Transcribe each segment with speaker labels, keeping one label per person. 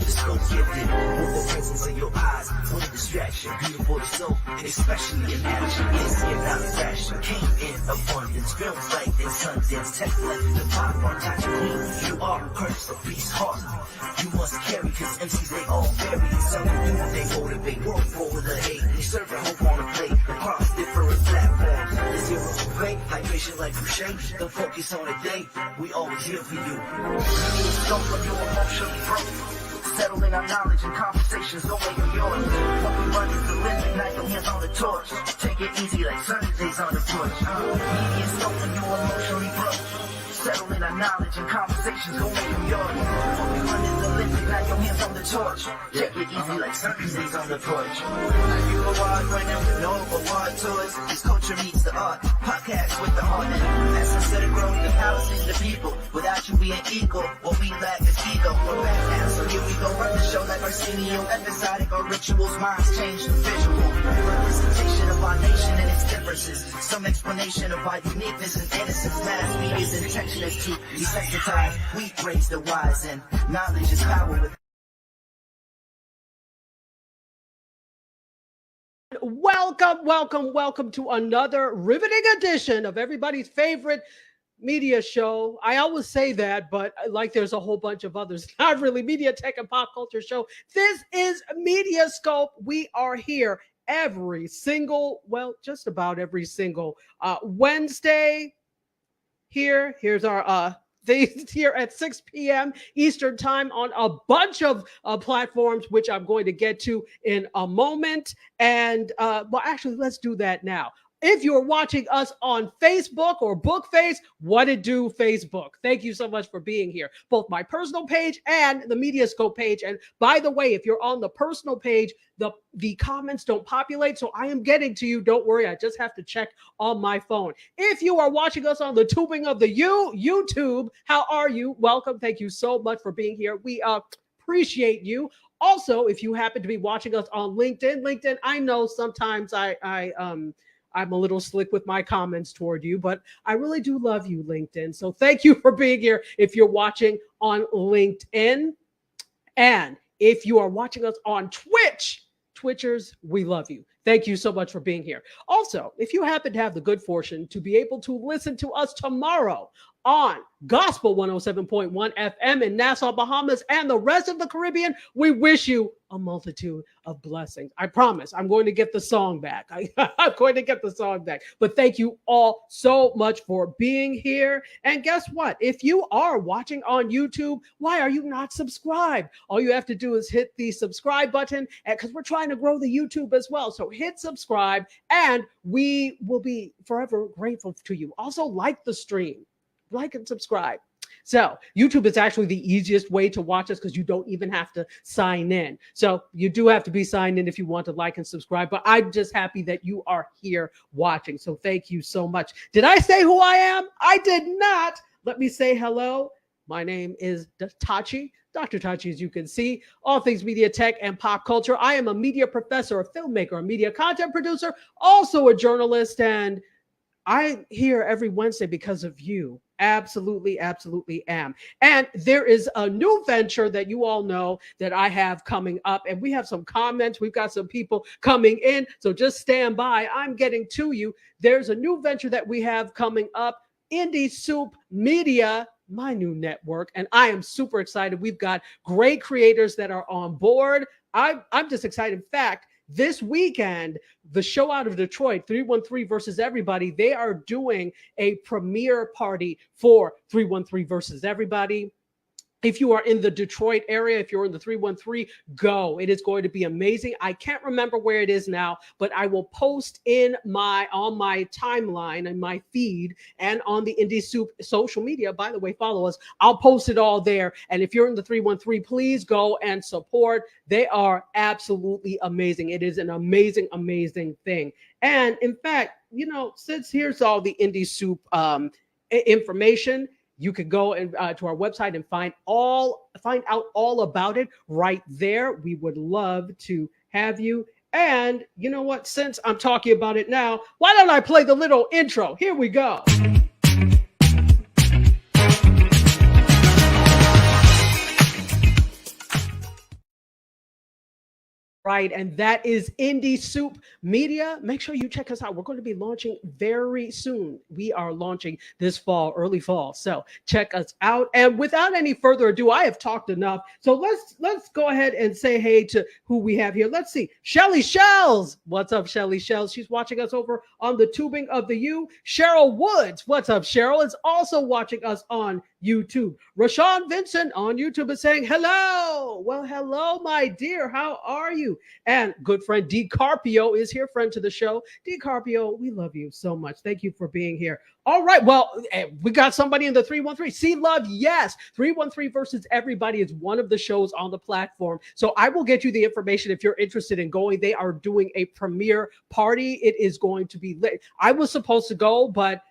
Speaker 1: The scope gifted with the presence in your eyes. What a distraction, beautiful to soul, especially in action. This year not fashion came in abundance. Films like in Sundance, tech like the pop on tactically. You are a purpose, a piece heart. You must carry, cause MCs they all vary. Some do, they motivate, work for the hate. They serve a hope on a plate across different platforms. There's zero to pay, hydration like crochet. Don't focus on a day, we always here for you. Don't let your emotionally broke. Settle in our knowledge and conversations, don't make them yours. What we run is the limit, not your hands on the torch. Take it easy like Sundays on the porch. MediaScope when you're emotionally broke. Settle in our knowledge and conversations, don't make them yours. What we run is the limit, not your hands on the torch. Take it easy like Sundays on the porch. You go wild right now with no award tours. This culture meets the art, podcast with the heart. And essence of the growth, the palace is the people. Without you being equal, what we lack is ego. We're back now, so here we go. Run the show like Arsenio, episodic or rituals. Minds change to visual. Representation of our nation and its differences. Some explanation of our uniqueness and innocence. Mass media's intention is to desensitize. We raise the wise and knowledge is power with.
Speaker 2: Welcome to another riveting edition of everybody's favorite media show. I always say that, but like there's a whole bunch of others. Not really media, tech, and pop culture show. This is MediaScope. We are here every single, just about every single Wednesday. Here's our here at 6 p.m. Eastern time on a bunch of platforms, which I'm going to get to in a moment. And actually, let's do that now. If you're watching us on Facebook or Bookface, what it do, Facebook? Thank you so much for being here. Both my personal page and the MediaScope page. And by the way, if you're on the personal page, the comments don't populate, so I am getting to you. Don't worry, I just have to check on my phone. If you are watching us on the tubing of the YouTube, how are you? Welcome. Thank you so much for being here. We appreciate you. Also, if you happen to be watching us on LinkedIn, I know sometimes I'm a little slick with my comments toward you, but I really do love you, LinkedIn. So thank you for being here if you're watching on LinkedIn. And if you are watching us on Twitchers, we love you. Thank you so much for being here. Also, if you happen to have the good fortune to be able to listen to us tomorrow on Gospel 107.1 FM in Nassau, Bahamas, and the rest of the Caribbean, we wish you a multitude of blessings. I promise I'm going to get the song back. I'm going to get the song back. But thank you all so much for being here. And guess what? If you are watching on YouTube, why are you not subscribed? All you have to do is hit the subscribe button, because we're trying to grow the YouTube as well. So hit subscribe, and we will be forever grateful to you. Also, like the stream. Like and subscribe. So YouTube is actually the easiest way to watch us because you don't even have to sign in. So you do have to be signed in if you want to like and subscribe, but I'm just happy that you are here watching. So thank you so much. Did I say who I am? I did not. Let me say hello. My name is Tachi. Dr. Tachi, as you can see, all things media, tech, and pop culture. I am a media professor, a filmmaker, a media content producer, also a journalist, and I'm here every Wednesday because of you. Absolutely am. And there is a new venture that you all know that I have coming up, and we have some comments. We've got some people coming in, so just stand by. I'm getting to you. There's a new venture that we have coming up, MediaScope Media, my new network, and I am super excited. We've got great creators that are on board. I'm just excited. In fact, this weekend, the show out of Detroit, 313 versus Everybody, they are doing a premiere party for 313 versus Everybody. If you are in the Detroit area, if you're in the 313, go. It is going to be amazing. I can't remember where it is now, but I will post on my timeline and my feed and on the MediaScope social media. By the way, follow us. I'll post it all there. And if you're in the 313, please go and support. They are absolutely amazing. It is an amazing thing. And in fact, since here's all the MediaScope information, you could go to our website and find out all about it right there. We would love to have you. And you know what? Since I'm talking about it now, why don't I play the little intro? Here we go. Right, and that is Indie Soup Media. Make sure you check us out. We're going to be launching very soon. We are launching this fall, early fall. So check us out. And without any further ado, I have talked enough. So let's go ahead and say hey to who we have here. Let's see. Shelly Shells. What's up, Shelly Shells? She's watching us over on the Tubing of the U. Cheryl Woods. What's up, Cheryl? Is also watching us on YouTube. Rashawn Vincent on YouTube is saying hello. Well, hello, my dear. How are you? And good friend D Carpio is here, friend to the show. D Carpio, we love you so much. Thank you for being here. All right. Well, we got somebody in the 313. See Love, yes. 313 versus Everybody is one of the shows on the platform. So I will get you the information if you're interested in going. They are doing a premiere party. It is going to be lit. I was supposed to go, but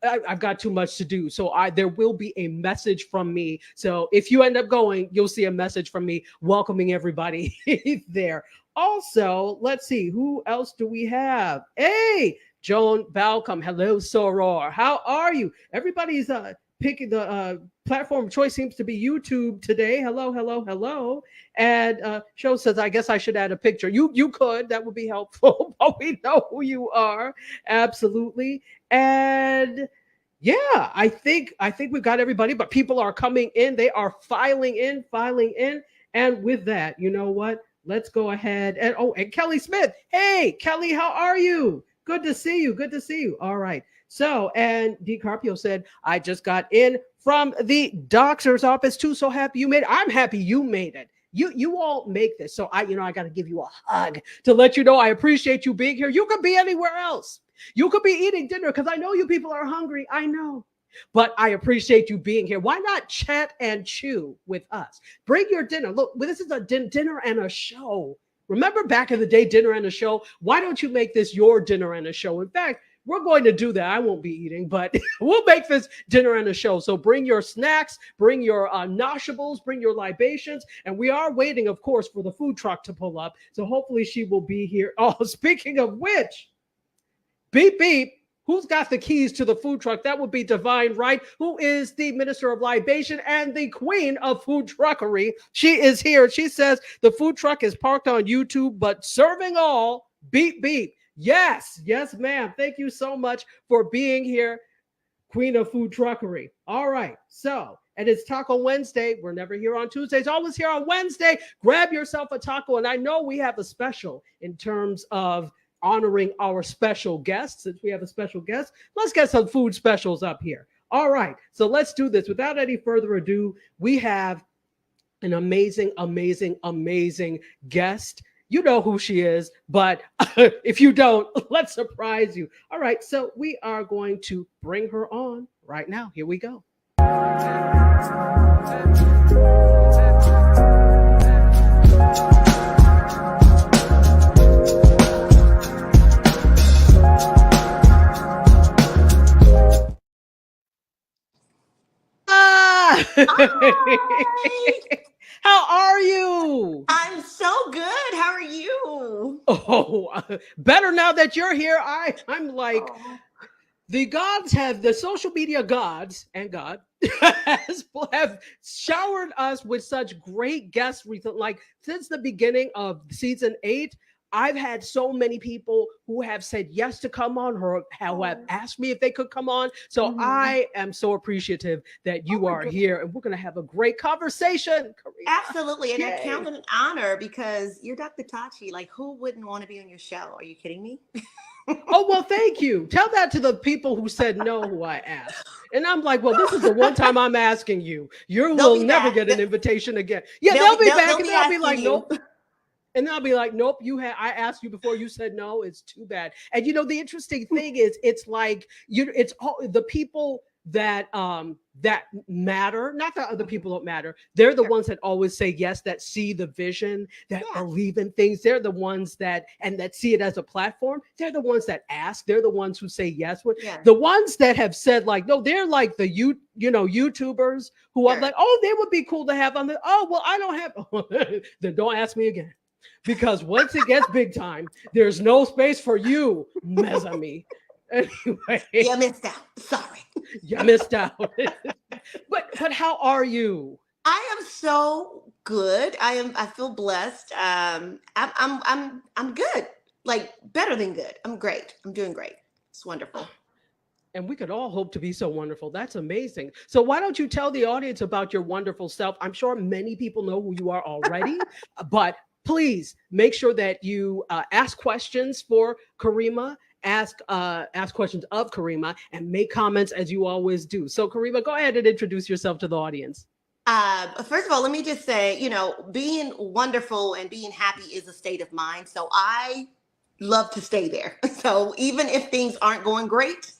Speaker 2: I've got too much to do. So there will be a message from me. So if you end up going, you'll see a message from me welcoming everybody there. Also, let's see, who else do we have? Hey, Joan Balcom. Hello, Soror. How are you? Everybody's picking the platform of choice seems to be YouTube today. Hello, hello, hello. And Show says, I guess I should add a picture. You could. That would be helpful. But we know who you are. Absolutely. And yeah, I think we've got everybody, but people are coming in. They are filing in. And with that, you know what? Let's go ahead and and Kelly Smith. Hey, Kelly, how are you? Good to see you. Good to see you. All right. So, and D Carpio said, I just got in from the doctor's office too. So happy you made it. I'm happy you made it. You all make this. So I got to give you a hug to let you know I appreciate you being here. You could be anywhere else. You could be eating dinner because I know you people are hungry. I know. But I appreciate you being here. Why not chat and chew with us? Bring your dinner. Look, this is a dinner and a show. Remember back in the day, dinner and a show? Why don't you make this your dinner and a show? In fact, we're going to do that. I won't be eating, but we'll make this dinner and a show. So bring your snacks, bring your noshables, bring your libations. And we are waiting, of course, for the food truck to pull up. So hopefully she will be here. Oh, speaking of which, beep, beep. Who's got the keys to the food truck? That would be Divine Wright, who is the Minister of Libation and the Queen of Food Truckery. She is here. She says the food truck is parked on YouTube, but serving all. Beep, beep. Yes, ma'am. Thank you so much for being here, Queen of Food Truckery. All right. So, and it's Taco Wednesday. We're never here on Tuesdays, always here on Wednesday. Grab yourself a taco. And I know we have a special in terms of honoring our special guests. Since we have a special guest, let's get some food specials up here. All right, so let's do this. Without any further ado, we have an amazing guest. You know who she is, but if you don't, let's surprise you. All right, so we are going to bring her on right now. Here we go. How are you?
Speaker 3: I'm so good. How are you?
Speaker 2: Oh, better now that you're here. I'm like, the gods the social media gods and God have showered us with such great guests recently. Like since the beginning of season 8, I've had so many people who have said yes to come on, or have asked me if they could come on. So I am so appreciative that you are here, and we're going to have a great conversation. Karima.
Speaker 3: Absolutely. And I count it an honor because you're Dr. Tachi. Like, who wouldn't want to be on your show? Are you kidding me?
Speaker 2: Oh, well, thank you. Tell that to the people who said no, who I asked. And I'm like, well, this is the one time I'm asking you. You will never get an invitation again. Yeah, they'll be back, and they'll be like, nope. And I'll be like, nope, I asked you before, you said no, it's too bad. And you know, the interesting thing is it's like it's all the people that that matter, not that other people don't matter. They're the ones that always say yes, that see the vision, that believe in things. They're the ones that see it as a platform. They're the ones that ask. They're the ones who say yes. The ones that have said like, no, they're like the YouTubers who are like, oh, they would be cool to have on the, oh, well, I don't have, then don't ask me again. Because once it gets big time, there's no space for you, Mesami. Anyway,
Speaker 3: you missed out. Sorry,
Speaker 2: you missed out. But how are you?
Speaker 3: I am so good. I feel blessed. I'm good. Like better than good. I'm great. I'm doing great. It's wonderful.
Speaker 2: And we could all hope to be so wonderful. That's amazing. So, why don't you tell the audience about your wonderful self? I'm sure many people know who you are already, but please make sure that you ask questions for Karima, ask questions of Karima, and make comments as you always do. So, Karima, go ahead and introduce yourself to the audience.
Speaker 3: First of all, let me just say, being wonderful and being happy is a state of mind. So I love to stay there. So even if things aren't going great,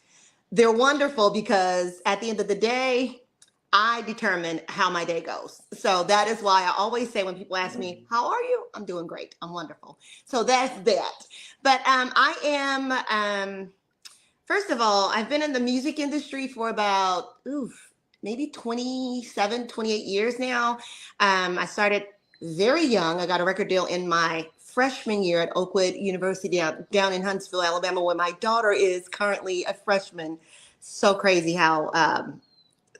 Speaker 3: they're wonderful because at the end of the day, I determine how my day goes. So that is why I always say when people ask me, "How are you?" I'm doing great. I'm wonderful. So that's that. But I am, first of all, I've been in the music industry for about, maybe 27, 28 years now. I started very young. I got a record deal in my freshman year at Oakwood University down in Huntsville, Alabama, where my daughter is currently a freshman. So crazy how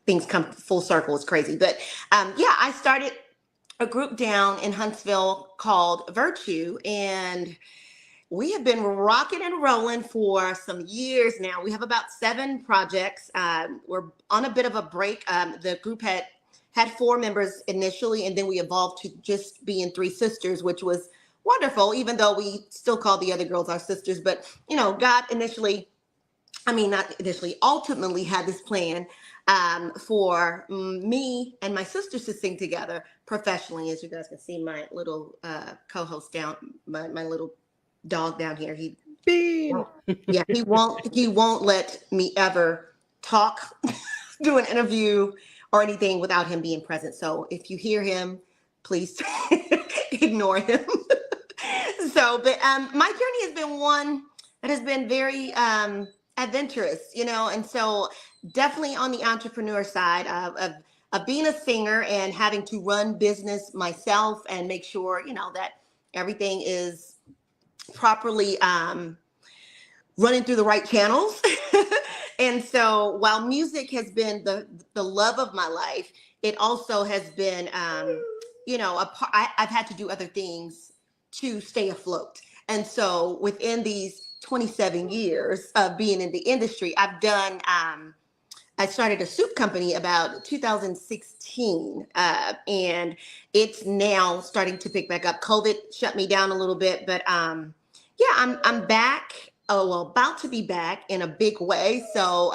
Speaker 3: things come full circle. It's crazy. But yeah, I started a group down in Huntsville called Virtue, and we have been rocking and rolling for some years now. We have about 7 projects. We're on a bit of a break. The group had 4 members initially, and then we evolved to just being 3 sisters, which was wonderful, even though we still call the other girls our sisters. But, God not initially, ultimately had this plan for me and my sisters to sing together professionally. As you guys can see, my little co-host down, my little dog down here.
Speaker 2: Bean.
Speaker 3: Yeah, he won't let me ever talk, do an interview or anything without him being present. So if you hear him, please ignore him. But my journey has been one that has been very adventurous, and so definitely on the entrepreneur side of being a singer and having to run business myself and make sure, that everything is properly running through the right channels. And so while music has been the love of my life, it also has been, I've had to do other things to stay afloat. And so within these 27 years of being in the industry, I started a soup company about 2016, and it's now starting to pick back up. COVID shut me down a little bit, but yeah, I'm back. Oh, well, about to be back in a big way. So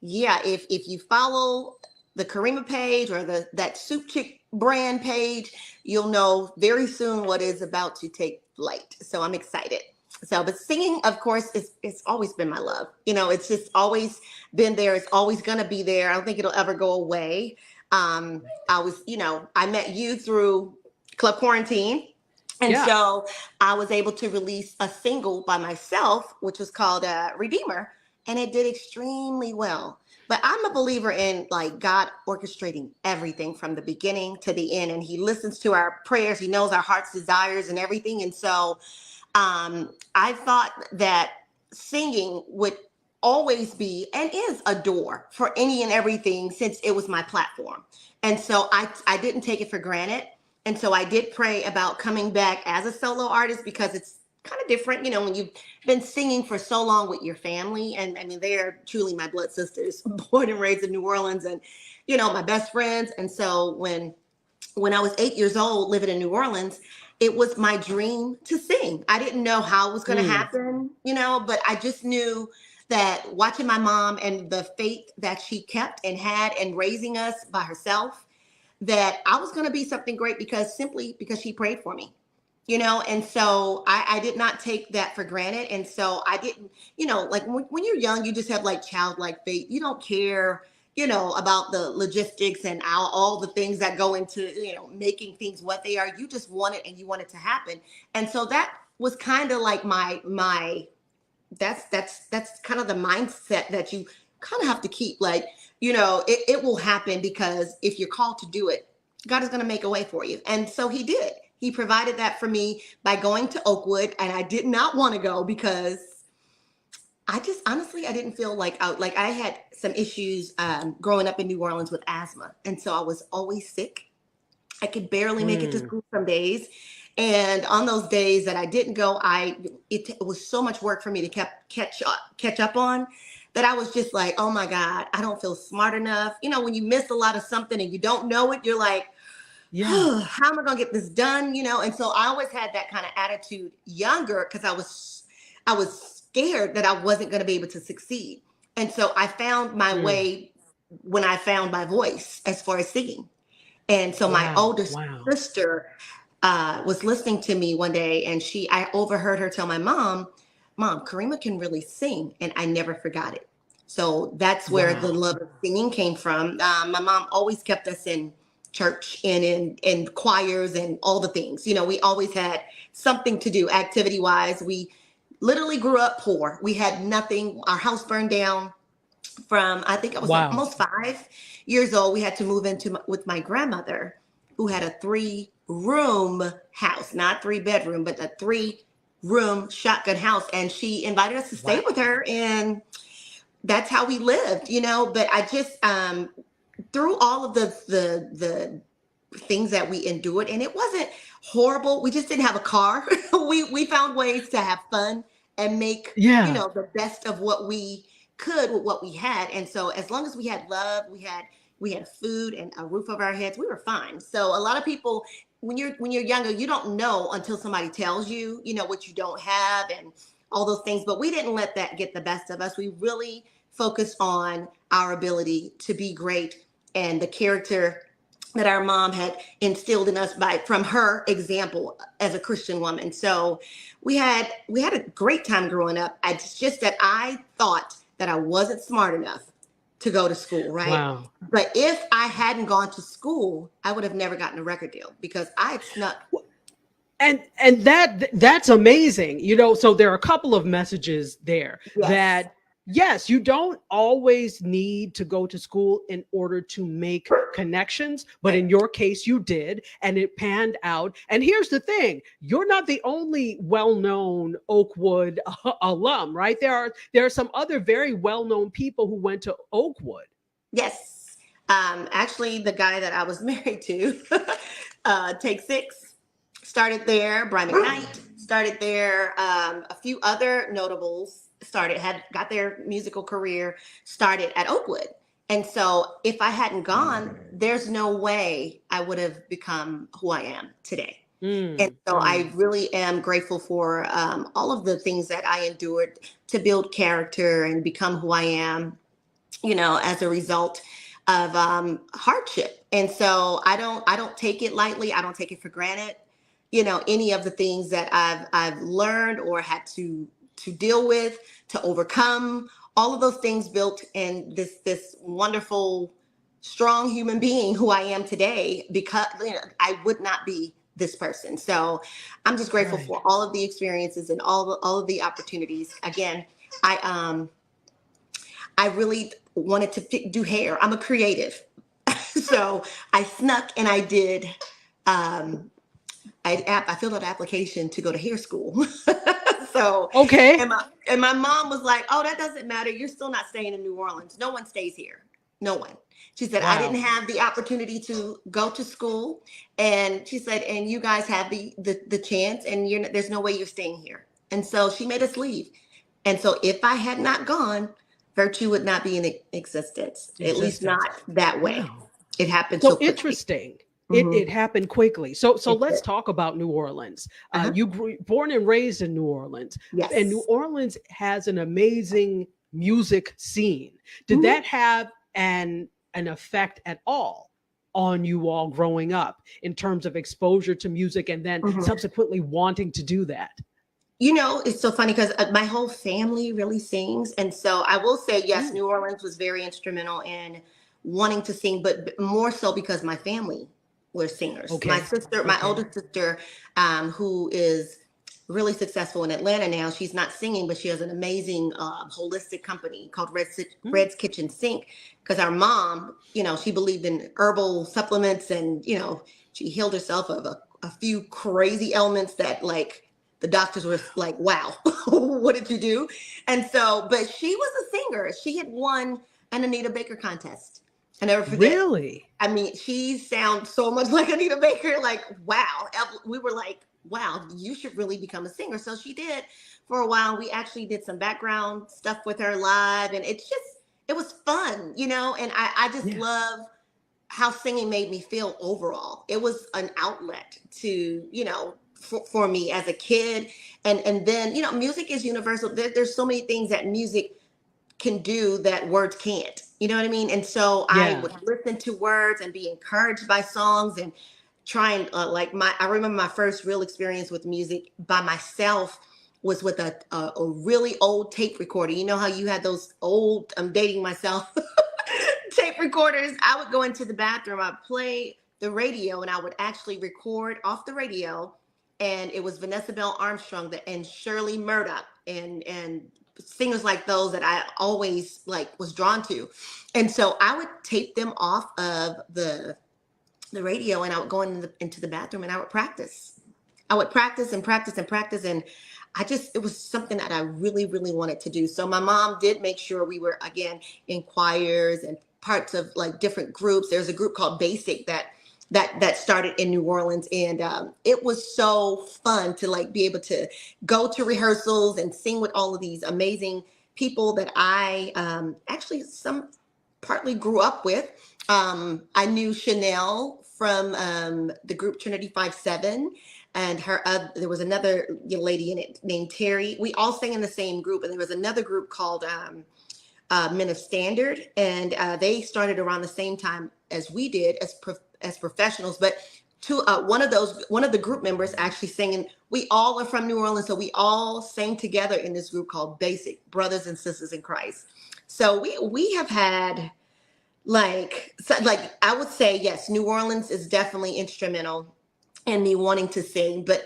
Speaker 3: yeah, if you follow the Karima page or that Soup Chick brand page, you'll know very soon what is about to take flight. So I'm excited. So, but singing, of course, it's always been my love. It's just always been there. It's always going to be there. I don't think it'll ever go away. I met you through Club Quarantine. And
Speaker 2: Yeah.
Speaker 3: so I was able to release a single by myself, which was called Redeemer, and it did extremely well. But I'm a believer in like God orchestrating everything from the beginning to the end, and he listens to our prayers. He knows our heart's desires and everything. And so I thought that singing would always be and is a door for any and everything since it was my platform. And so I didn't take it for granted. And so I did pray about coming back as a solo artist because it's kind of different, when you've been singing for so long with your family. And I mean, they are truly my blood sisters, born and raised in New Orleans and, my best friends. And so when I was 8 years old living in New Orleans, it was my dream to sing. I didn't know how it was going to happen, but I just knew that watching my mom and the faith that she kept and had and raising us by herself, that I was going to be something great simply because she prayed for me, and so I did not take that for granted. And so I didn't, like when you're young, you just have like childlike faith. You don't care, about the logistics and all the things that go into, making things what they are. You just want it and you want it to happen. And so that was kind of like that's kind of the mindset that you kind of have to keep. Like, it will happen because if you're called to do it, God is going to make a way for you. And so he did. He provided that for me by going to Oakwood. And I did not want to go because I just honestly, I didn't feel like I had some issues growing up in New Orleans with asthma, and so I was always sick. I could barely make it to
Speaker 2: Mm,
Speaker 3: school some days, and on those days that I didn't go, it was so much work for me to catch up on that I was just like, oh my God, I don't feel smart enough. You know, when you miss a lot of something and you don't know it, you're like,
Speaker 2: yeah.
Speaker 3: how am I gonna get this done? You know, and so I always had that kind of attitude younger because I was scared that I wasn't gonna be able to succeed. And so I found my
Speaker 2: Mm,
Speaker 3: way when I found my voice as far as singing. And so my
Speaker 2: wow.
Speaker 3: older
Speaker 2: Wow.
Speaker 3: sister was listening to me one day, and I overheard her tell my mom, "Mom, Karima can really sing," and I never forgot it. So that's where the
Speaker 2: Wow.
Speaker 3: love of singing came from. My mom always kept us in church and in choirs and all the things. You know, we always had something to do activity wise. We literally grew up poor. We had nothing. Our house burned down from, I think I was
Speaker 2: Wow.
Speaker 3: almost 5 years old. We had to move with my grandmother, who had a 3-room house, not 3-bedroom, but a 3-room shotgun house. And she invited us to stay
Speaker 2: Wow.
Speaker 3: with her. And that's how we lived, you know. But I just, through all of the things that we endured, and it wasn't horrible. We just didn't have a car. We found ways to have fun and make,
Speaker 2: Yeah.
Speaker 3: the best of what we could with what we had. And so as long as we had love, we had food and a roof over our heads, we were fine. So a lot of people, when you're younger, you don't know until somebody tells you, what you don't have and all those things. But we didn't let that get the best of us. We really focused on our ability to be great and the character that our mom had instilled in us from her example as a Christian woman. So we had a great time growing up. It's just that I thought that I wasn't smart enough to go to school, right?
Speaker 2: Wow.
Speaker 3: But if I hadn't gone to school, I would have never gotten a record deal because I had snuck.
Speaker 2: And that's amazing. So there are a couple of messages there
Speaker 3: Yes.
Speaker 2: that yes, you don't always need to go to school in order to make connections, but
Speaker 3: Right.
Speaker 2: in your case you did, and it panned out. And here's the thing, you're not the only well-known Oakwood alum, right? There are some other very well-known people who went to Oakwood.
Speaker 3: Yes. Actually, the guy that I was married to, Take Six, started there. Brian McKnight started there. A few other notables got their musical career started at Oakwood. And so if I hadn't gone, there's no way I would have become who I am today. And
Speaker 2: Mm,
Speaker 3: so I
Speaker 2: mm.
Speaker 3: really am grateful for all of the things that I endured to build character and become who I am, as a result of hardship. And so I don't take it lightly. I don't take it for granted. Any of the things that I've learned or had to deal with, to overcome, all of those things built in this wonderful, strong human being who I am today, because I would not be this person. So I'm just grateful
Speaker 2: Right.
Speaker 3: for all of the experiences and all of the opportunities. Again, I I really wanted to do hair. I'm a creative. So I snuck and I did, um, I filled out an application to go to hair school. So, and
Speaker 2: Okay.
Speaker 3: my mom was like, "Oh, that doesn't matter. You're still not staying in New Orleans. No one stays here. No one." She said, "I didn't
Speaker 2: Wow.
Speaker 3: have the opportunity to go to school." And she said, "And you guys have the chance, and there's no way you're staying here." And so she made us leave. And so if I had not gone, virtue would not be in existence, at least
Speaker 2: Existence.
Speaker 3: not that way.
Speaker 2: Wow.
Speaker 3: It happened so
Speaker 2: So
Speaker 3: quickly.
Speaker 2: interesting. It
Speaker 3: Hmm.
Speaker 2: it happened quickly. So
Speaker 3: It
Speaker 2: let's
Speaker 3: did.
Speaker 2: talk about New Orleans.
Speaker 3: Uh-huh.
Speaker 2: You grew born and raised in New Orleans, and New
Speaker 3: Yes.
Speaker 2: Orleans has an amazing music scene. Did
Speaker 3: Hmm.
Speaker 2: that have an effect at all on you all growing up in terms of exposure to music and then
Speaker 3: Hmm.
Speaker 2: subsequently wanting to do that?
Speaker 3: It's so funny because my whole family really sings. And so I will say, yes,
Speaker 2: Mm,
Speaker 3: New Orleans was very instrumental in wanting to sing, but more so because my family were singers. My
Speaker 2: okay.
Speaker 3: sister, my
Speaker 2: Okay.
Speaker 3: older sister, who is really successful in Atlanta now, she's not singing, but she has an amazing holistic company called
Speaker 2: Mm,
Speaker 3: Red's Kitchen Sink. Because our mom, she believed in herbal supplements and, she healed herself of a few crazy ailments that, like, the doctors were like, wow, what did you do? And so, but she was a singer. She had won an Anita Baker contest. I never forget.
Speaker 2: Really?
Speaker 3: I mean, she sounds so much like Anita Baker. Like, wow. We were like, wow, you should really become a singer. So she did for a while. We actually did some background stuff with her live. And it was fun, you know? And I just love how singing made me feel overall. It was an outlet to, you know, for me as a kid. And then, you know, music is universal. There's so many things that music can do that words can't, you know what I mean? And so I would listen to words and be encouraged by songs and try and I remember my first real experience with music by myself was with a really old tape recorder. You know how you had those old, I'm dating myself, tape recorders. I would go into the bathroom, I'd play the radio, and I would actually record off the radio. And it was Vanessa Bell Armstrong and Shirley Murdoch and singers like those that I always was drawn to. And so I would tape them off of the radio, and I would go into the bathroom and I would practice. I would practice and practice and practice. And it was something that I really, really wanted to do. So my mom did make sure we were, again, in choirs and parts of different groups. There's a group called Basic that started in New Orleans. And it was so fun to be able to go to rehearsals and sing with all of these amazing people that I actually partly grew up with. I knew Chanel from the group Trinity 5-7, and there was another young lady in it named Terry. We all sang in the same group, and there was another group called Men of Standard, and they started around the same time as we did as professionals. But one of the group members actually singing. We all are from New Orleans, so we all sang together in this group called Basic, Brothers and Sisters in Christ. So we have had I would say, yes, New Orleans is definitely instrumental in me wanting to sing, but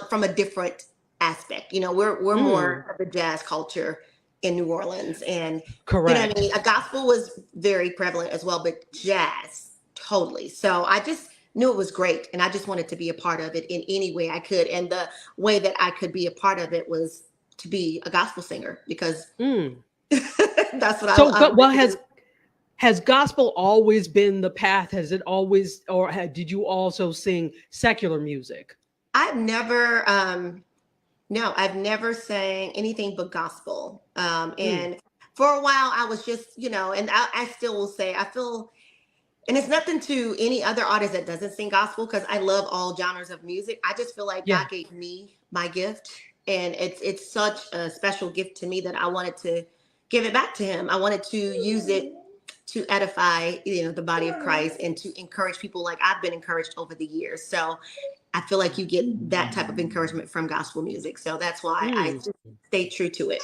Speaker 3: from a different aspect. You know, we're more of a jazz culture in New Orleans, and
Speaker 2: correct.
Speaker 3: You know what I mean? A gospel was very prevalent as well, but jazz totally. So I just knew it was great, and I just wanted to be a part of it in any way I could. And the way that I could be a part of it was to be a gospel singer, because that's what
Speaker 2: Has gospel always been the path? Has it always, did you also sing secular music?
Speaker 3: I've never sang anything but gospel. And for a while I was just, you know, and I still will say, I feel, and it's nothing to any other artist that doesn't sing gospel, because I love all genres of music. I just feel like God gave me my gift, and it's such a special gift to me that I wanted to give it back to him. I wanted to use it to edify, you know, the body of Christ, and to encourage people like I've been encouraged over the years. So I feel like you get that type of encouragement from gospel music. So that's why I stay true to it.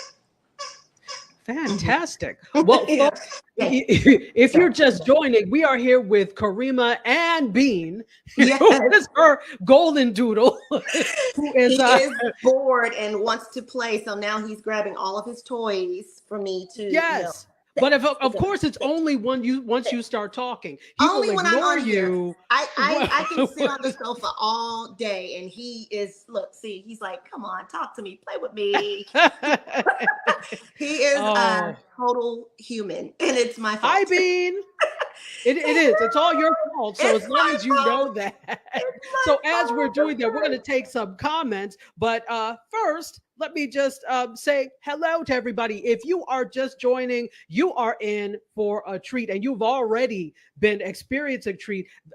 Speaker 2: Fantastic. Well, folks, if you're just joining, we are here with Karima and Bean, who is her golden doodle.
Speaker 3: He is bored and wants to play. So now he's grabbing all of his toys for me to.
Speaker 2: Yes.
Speaker 3: You know,
Speaker 2: but of course, it's only once you start talking. He
Speaker 3: only
Speaker 2: will
Speaker 3: when I'm on
Speaker 2: you.
Speaker 3: Here. I can sit on the sofa all day, and he is. Look, see, he's like, "Come on, talk to me, play with me." He is a total human, and it's my fault.
Speaker 2: I mean, it is. It's all your fault. So as long as you know that. So as we're doing that, we're going to take some comments. But first, let me just say hello to everybody. If you are just joining, you are in for a treat, and you've already been experiencing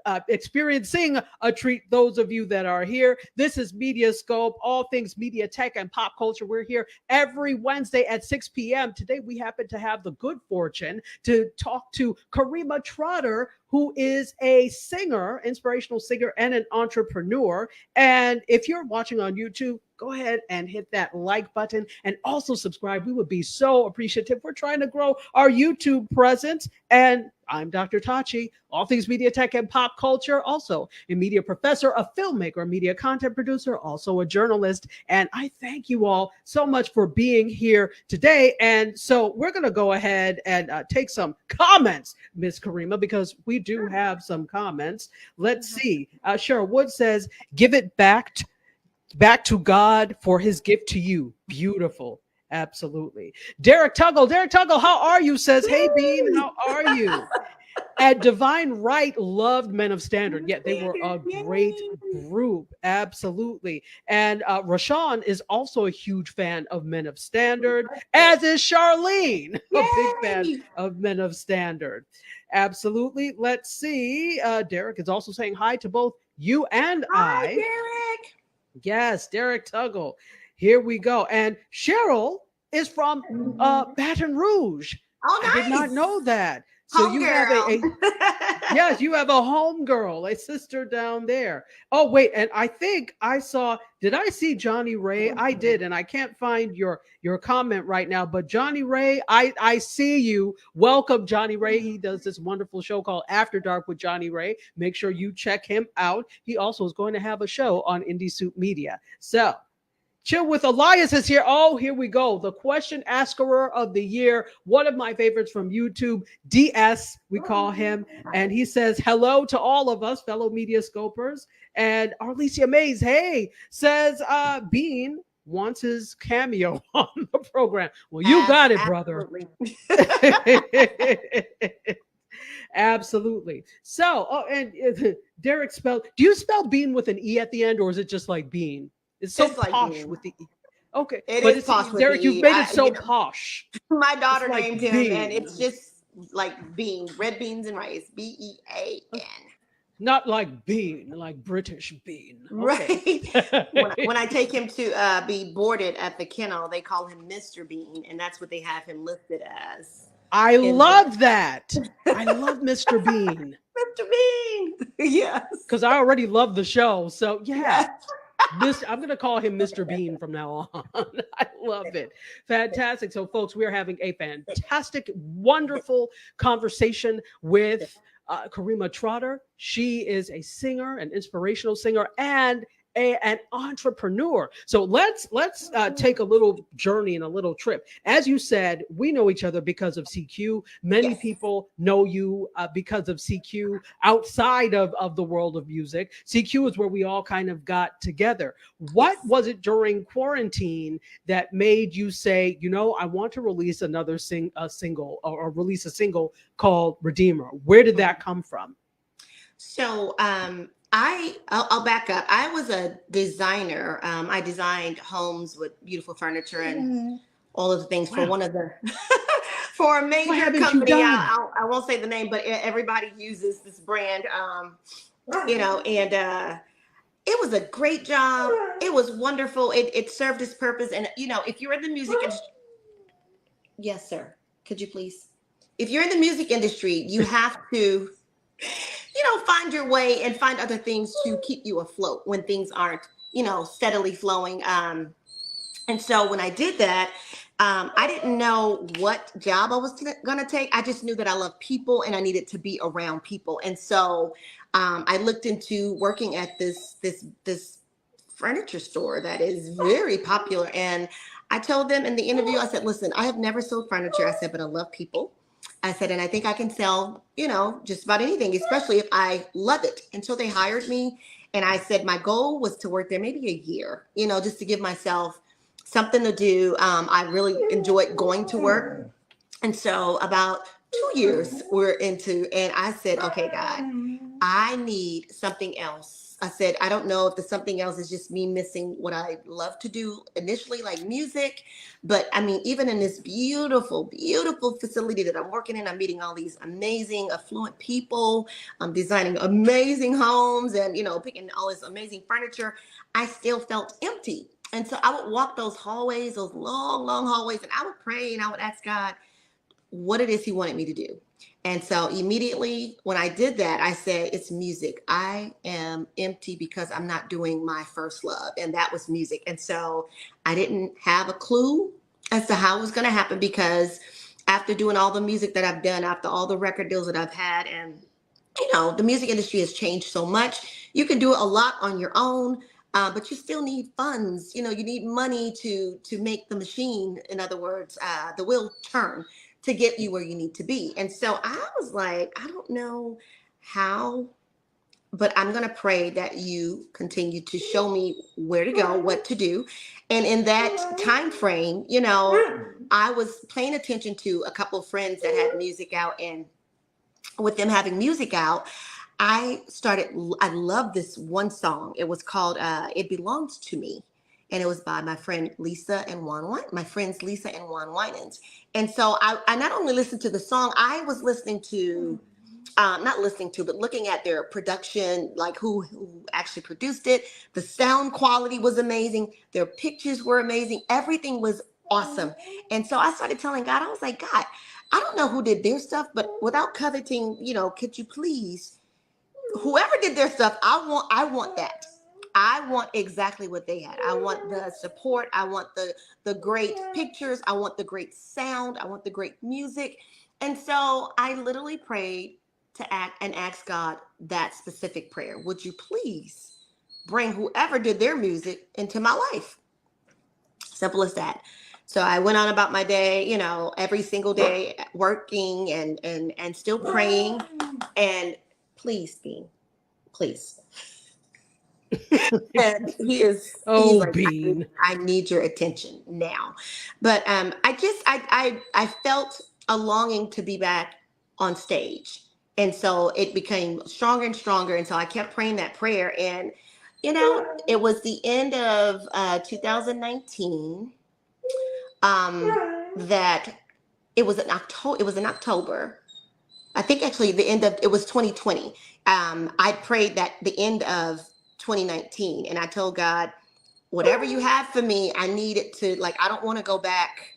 Speaker 2: a treat. Those of you that are here, this is MediaScope, all things media, tech, and pop culture. We're here every Wednesday at 6 p.m. Today, we happen to have the good fortune to talk to Karima Trotter, who is a singer, inspirational singer, and an entrepreneur. And if you're watching on YouTube, go ahead and hit that like button and also subscribe. We would be so appreciative. We're trying to grow our YouTube presence. And I'm Dr. Tachi, all things media, tech, and pop culture, also a media professor, a filmmaker, a media content producer, also a journalist. And I thank you all so much for being here today. And so we're going to go ahead and take some comments, Miss Karima, because we do have some comments. Let's see. Cheryl Wood says, give it back Back to God for his gift to you. Beautiful. Absolutely. Derek Tuggle, how are you? Says, hey, Bean, how are you? At Divine Right loved Men of Standard. Yeah, they were a great group. Absolutely. And Rashawn is also a huge fan of Men of Standard, as is Charlene, a big fan
Speaker 3: Yay!
Speaker 2: of Men of Standard. Absolutely. Let's see. Derek is also saying hi to both you and
Speaker 3: Hi,
Speaker 2: I.
Speaker 3: Derek.
Speaker 2: Yes, Derek Tuggle. Here we go. And Cheryl is from Baton Rouge.
Speaker 3: Oh,
Speaker 2: I did not
Speaker 3: nice.
Speaker 2: know that. So
Speaker 3: Home
Speaker 2: you
Speaker 3: girl.
Speaker 2: have yes, you have a home girl, a sister down there. Oh, wait, and I think I saw, did I see Johnny Ray? I did, and I can't find your comment right now, but Johnny Ray, I see you. Welcome, Johnny Ray. He does this wonderful show called After Dark with Johnny Ray. Make sure you check him out. He also is going to have a show on Indie Soup Media. So Chill with Elias is here. Oh, here we go. The question asker of the year. One of my favorites from YouTube, DS, we call him. And he says, hello to all of us, fellow media scopers. And Arlesia Mays, hey, says Bean wants his cameo on the program. Well, you got it, brother. Absolutely. So, and Derek spelled, do you spell Bean with an E at the end, or is it just like Bean? It's so
Speaker 3: Just like
Speaker 2: posh
Speaker 3: Bean.
Speaker 2: with the E. Okay,
Speaker 3: It
Speaker 2: but
Speaker 3: is posh with
Speaker 2: Derek,
Speaker 3: the E.
Speaker 2: you've made it so posh.
Speaker 3: My daughter
Speaker 2: It's like
Speaker 3: named him,
Speaker 2: Bean.
Speaker 3: and it's just like bean, red beans and rice, BEAN.
Speaker 2: Not like Bean, like British Bean. Okay.
Speaker 3: Right. When I take him to be boarded at the kennel, they call him Mr. Bean, and that's what they have him listed as.
Speaker 2: I love that. I love Mr. Bean.
Speaker 3: Mr. Bean. Yes.
Speaker 2: Because I already love the show. So yeah.
Speaker 3: Yes.
Speaker 2: I'm going to call him Mr. Bean from now on. I love it. Fantastic. So, folks, we are having a fantastic, wonderful conversation with Karima Trotter. She is a singer, an inspirational singer, and an entrepreneur. So let's take a little journey and a little trip. As you said, we know each other because of CQ. Many people know you because of CQ outside of the world of music. CQ is where we all kind of got together. What was it during quarantine that made you say, you know, I want to release another single or release a single called Redeemer? Where did that come from?
Speaker 3: So I'll back up. I was a designer. I designed homes with beautiful furniture and all of the things for one of the for a major company. I won't say the name, but everybody uses this brand. And it was a great job. It was wonderful. It served its purpose. And if you're in the music industry, yes, sir. Could you please? If you're in the music industry, you have to find your way and find other things to keep you afloat when things aren't, steadily flowing. And so when I did that, I didn't know what job I was going to take. I just knew that I love people and I needed to be around people. And so I looked into working at this furniture store that is very popular. And I told them in the interview, I said, listen, I have never sold furniture. I said, but I love people. I said, and I think I can sell, just about anything, especially if I love it. And so they hired me. And I said, my goal was to work there maybe a year, just to give myself something to do. I really enjoyed going to work. And so about 2 years we're into, and I said, okay, God, I need something else. I said, I don't know if the something else is just me missing what I love to do initially, like music. But I mean, even in this beautiful, beautiful facility that I'm working in, I'm meeting all these amazing, affluent people. I'm designing amazing homes and, picking all this amazing furniture. I still felt empty. And so I would walk those hallways, those long, long hallways, and I would pray and I would ask God what it is he wanted me to do. And so immediately when I did that, I said, it's music. I am empty because I'm not doing my first love. And that was music. And so I didn't have a clue as to how it was going to happen, because after doing all the music that I've done, after all the record deals that I've had, and, the music industry has changed so much. You can do a lot on your own, but you still need funds. You need money to make the machine, in other words, the wheel turn, to get you where you need to be. And so I was like, I don't know how but I'm going to pray that you continue to show me where to go, what to do. And in that time frame, you know, I was paying attention to a couple of friends that had music out, and with them having music out, I love this one song. It was called It Belongs to Me. And it was by my friend Lisa and my friends Lisa and Juan Winans. And so I not only listened to the song, I was listening to, not listening to, but looking at their production, like who actually produced it. The sound quality was amazing. Their pictures were amazing. Everything was awesome. And so I started telling God, I was like, God, I don't know who did their stuff, but without coveting, you know, could you please, whoever did their stuff, I want that. I want exactly what they had. I want the support. I want the great pictures. I want the great sound. I want the great music. And so I literally prayed to act and ask God that specific prayer. Would you please bring whoever did their music into my life? Simple as that. So I went on about my day, you know, every single day working and still praying. And please, Bean, please. And he's like,
Speaker 2: Bean.
Speaker 3: I need your attention now. But I felt a longing to be back on stage. And so it became stronger and stronger. And so I kept praying that prayer. And, you know, it was the end of 2019 that it was in October. I think actually it was 2020. I prayed that the end of 2019, and I told God, whatever you have for me, I need it to, like, I don't want to go back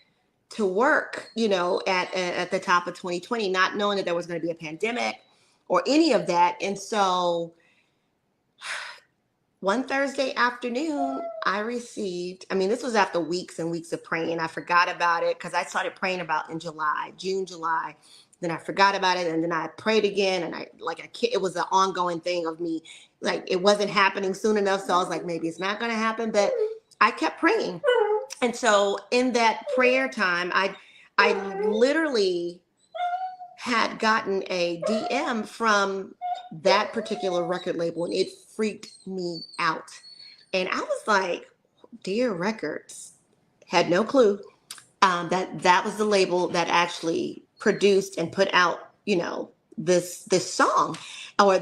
Speaker 3: to work, you know, at the top of 2020, not knowing that there was going to be a pandemic or any of that. And so one Thursday afternoon, this was after weeks and weeks of praying. I forgot about it because I started praying about in June, July. Then I forgot about it, and then I prayed again, and it was an ongoing thing of me, like it wasn't happening soon enough. So I was like, maybe it's not going to happen, but I kept praying. And so in that prayer time, I literally had gotten a DM from that particular record label, and it freaked me out. And I was like, Dear Records, had no clue that was the label that actually produced and put out, you know, this song, or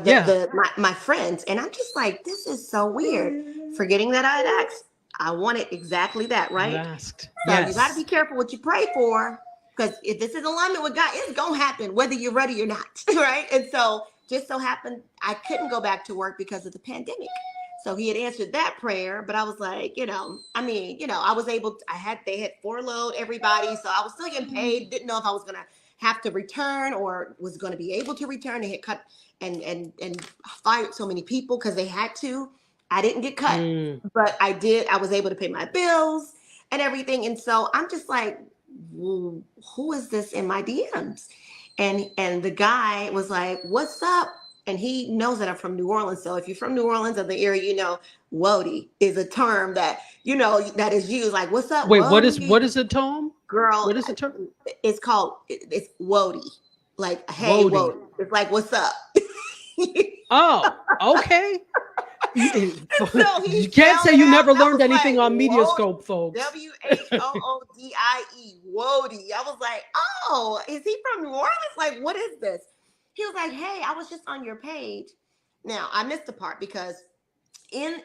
Speaker 3: my friends. And I'm just like, this is so weird. Forgetting that I had asked, I wanted exactly that, right?
Speaker 2: Asked.
Speaker 3: So
Speaker 2: Yes.
Speaker 3: You got to be careful what you pray for, because if this is alignment with God, it's gonna happen whether you're ready or not, right? And so just so happened I couldn't go back to work because of the pandemic. So he had answered that prayer, but I was like, I was able to, they had furloughed everybody. So I was still getting paid. Didn't know if I was going to have to return or was going to be able to return. They had cut and fired so many people because they had to. I didn't get cut, but I did. I was able to pay my bills and everything. And so I'm just like, who is this in my DMs? And the guy was like, what's up? And he knows that I'm from New Orleans. So if you're from New Orleans or the area, you know, Wody is a term that, you know, that is used. Like, what's up?
Speaker 2: Wait,
Speaker 3: Wody?
Speaker 2: what is the term?
Speaker 3: Girl,
Speaker 2: what is the term?
Speaker 3: It's Wody. Like, hey, Wody. It's like, what's up?
Speaker 2: Oh, okay.
Speaker 3: So
Speaker 2: you can't say you never learned anything on MediaScope, folks.
Speaker 3: WHOODIE, Wody. I was like, oh, is he from New Orleans? Like, what is this? He was like, hey, I was just on your page. Now, I missed the part because in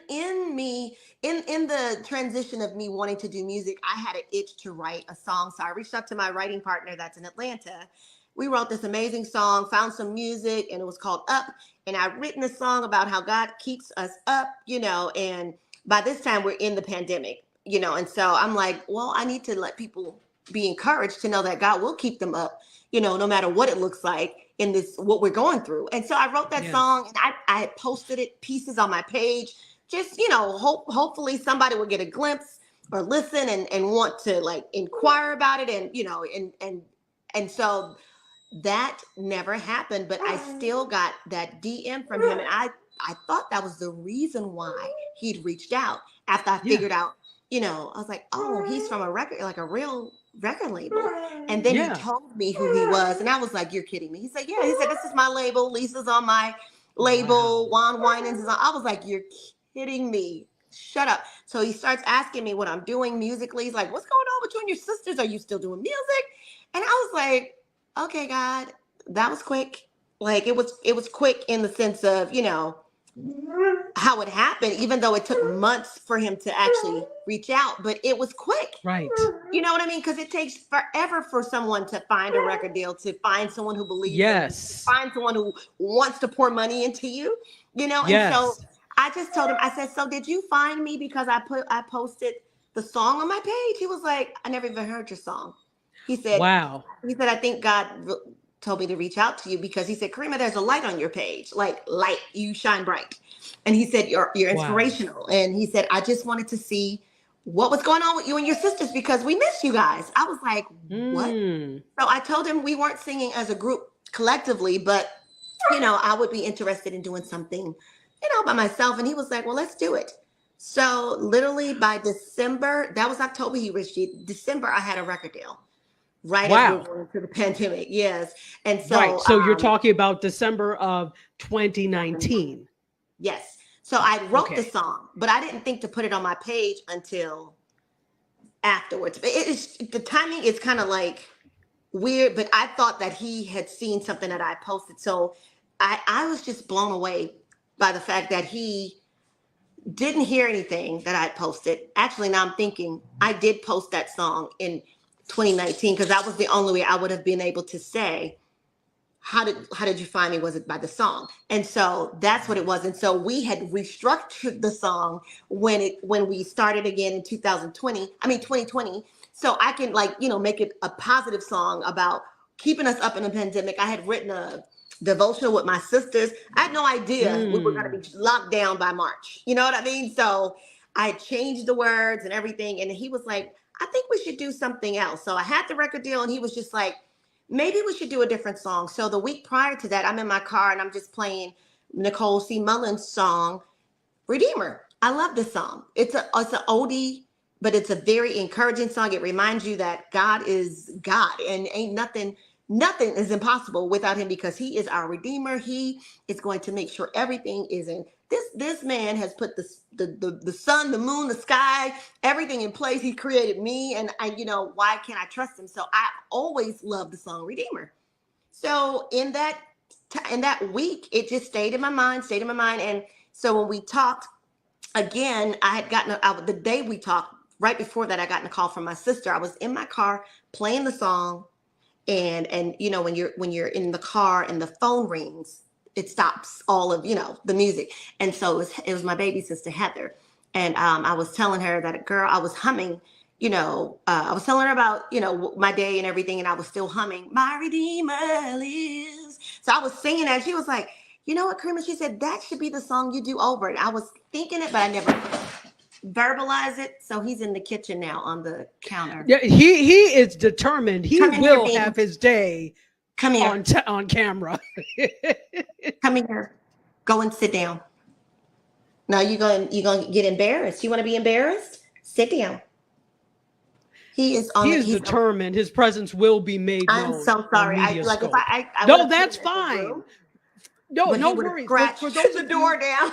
Speaker 3: the transition of me wanting to do music, I had an itch to write a song. So I reached out to my writing partner that's in Atlanta. We wrote this amazing song, found some music, and it was called Up. And I'd written a song about how God keeps us up, you know, and by this time we're in the pandemic, you know, and so I'm like, well, I need to let people be encouraged to know that God will keep them up, you know, no matter what it looks like in this, what we're going through. And so I wrote that song, and I had posted it pieces on my page, just, you know, hopefully somebody will get a glimpse or listen and want to like inquire about it. And, you know, and so that never happened, but I still got that DM from him. And I thought that was the reason why he'd reached out after I figured out, you know, I was like, oh, he's from a real record label. And then he told me who he was. And I was like, you're kidding me. He said, this is my label. Lisa's on my label, Juan Winans is on. I was like, you're kidding me. Shut up. So he starts asking me what I'm doing musically. He's like, what's going on with you and your sisters? Are you still doing music? And I was like, okay, God, that was quick. Like it was quick in the sense of, you know, how it happened, even though it took months for him to actually reach out, but it was quick.
Speaker 2: Right.
Speaker 3: You know what I mean? Because it takes forever for someone to find a record deal, to find someone who believes in you, to find someone who wants to pour money into you, you know? And so I just told him, I said, so did you find me because I posted the song on my page? He was like, I never even heard your song. He said, wow. He said, I think God told me to reach out to you because he said, Karima, there's a light on your page, like light, you shine bright. And he said, you're inspirational. Wow. And he said, I just wanted to see what was going on with you and your sisters because we miss you guys. I was like, what? So I told him we weren't singing as a group collectively, but, you know, I would be interested in doing something, you know, by myself. And he was like, well, let's do it. So literally by December, that was October, he reached December, I had a record deal. Right as we were going through the pandemic. Yes. And so
Speaker 2: so you're talking about December of 2019.
Speaker 3: Yes. So I wrote the song, but I didn't think to put it on my page until afterwards. The timing is kind of like weird, but I thought that he had seen something that I posted. So I was just blown away by the fact that he didn't hear anything that I posted. Actually, now I'm thinking I did post that song in 2019 because that was the only way I would have been able to say, how did you find me? Was it by the song? And so that's what it was. And so we had restructured the song when we started again in 2020. So I can, like, you know, make it a positive song about keeping us up in the pandemic. I had written a devotional with my sisters. I had no idea we were going to be locked down by March. You know what I mean? So I changed the words and everything. And he was like, I think we should do something else. So I had the record deal and he was just like, maybe we should do a different song. So the week prior to that, I'm in my car and I'm just playing Nicole C. Mullen's song, Redeemer. I love this song. It's an oldie, but it's a very encouraging song. It reminds you that God is God and ain't nothing is impossible without him because he is our Redeemer. He is going to make sure everything is in. This man has put the sun, the moon, the sky, everything in place. He created me, and you know, why can't I trust him? So I always love the song Redeemer. So in that week, it just stayed in my mind. And so when we talked again, I had gotten the day we talked. Right before that, I got a call from my sister. I was in my car playing the song, and you know, when you're in the car and the phone rings, it stops all of, you know, the music. And so it was my baby sister, Heather. And I was telling her that, girl, I was humming, you know, I was telling her about, you know, my day and everything. And I was still humming, my Redeemer lives. So I was singing that. She was like, you know what, Karima? She said, that should be the song you do over it. I was thinking it, but I never verbalize it. So he's in the kitchen now on the counter.
Speaker 2: Yeah, he is determined. He will have his day.
Speaker 3: Come here.
Speaker 2: On camera.
Speaker 3: Come here. Go and sit down. Now you're going to get embarrassed. You want to be embarrassed? Sit down. He is
Speaker 2: determined. His presence will be made known.
Speaker 3: I'm so sorry.
Speaker 2: No, that's fine. No worries.
Speaker 3: For those the door down.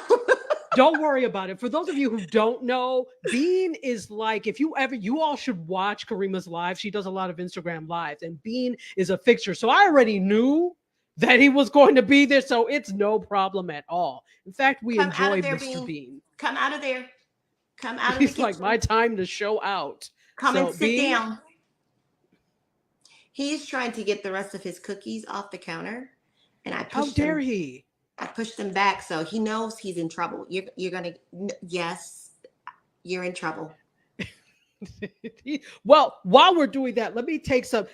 Speaker 2: Don't worry about it. For those of you who don't know, Bean is like, you all should watch Karima's live. She does a lot of Instagram lives, and Bean is a fixture. So I already knew that he was going to be there, so it's no problem at all. In fact, we enjoy Mr. Bean.
Speaker 3: Come out of there. Come out of the kitchen.
Speaker 2: He's like, my time to show out.
Speaker 3: Come and sit down. He's trying to get the rest of his cookies off the counter, and I pushed
Speaker 2: How dare he?
Speaker 3: I pushed him back, so he knows he's in trouble. You're gonna, yes, you're in trouble.
Speaker 2: Well, while we're doing that, let me take some.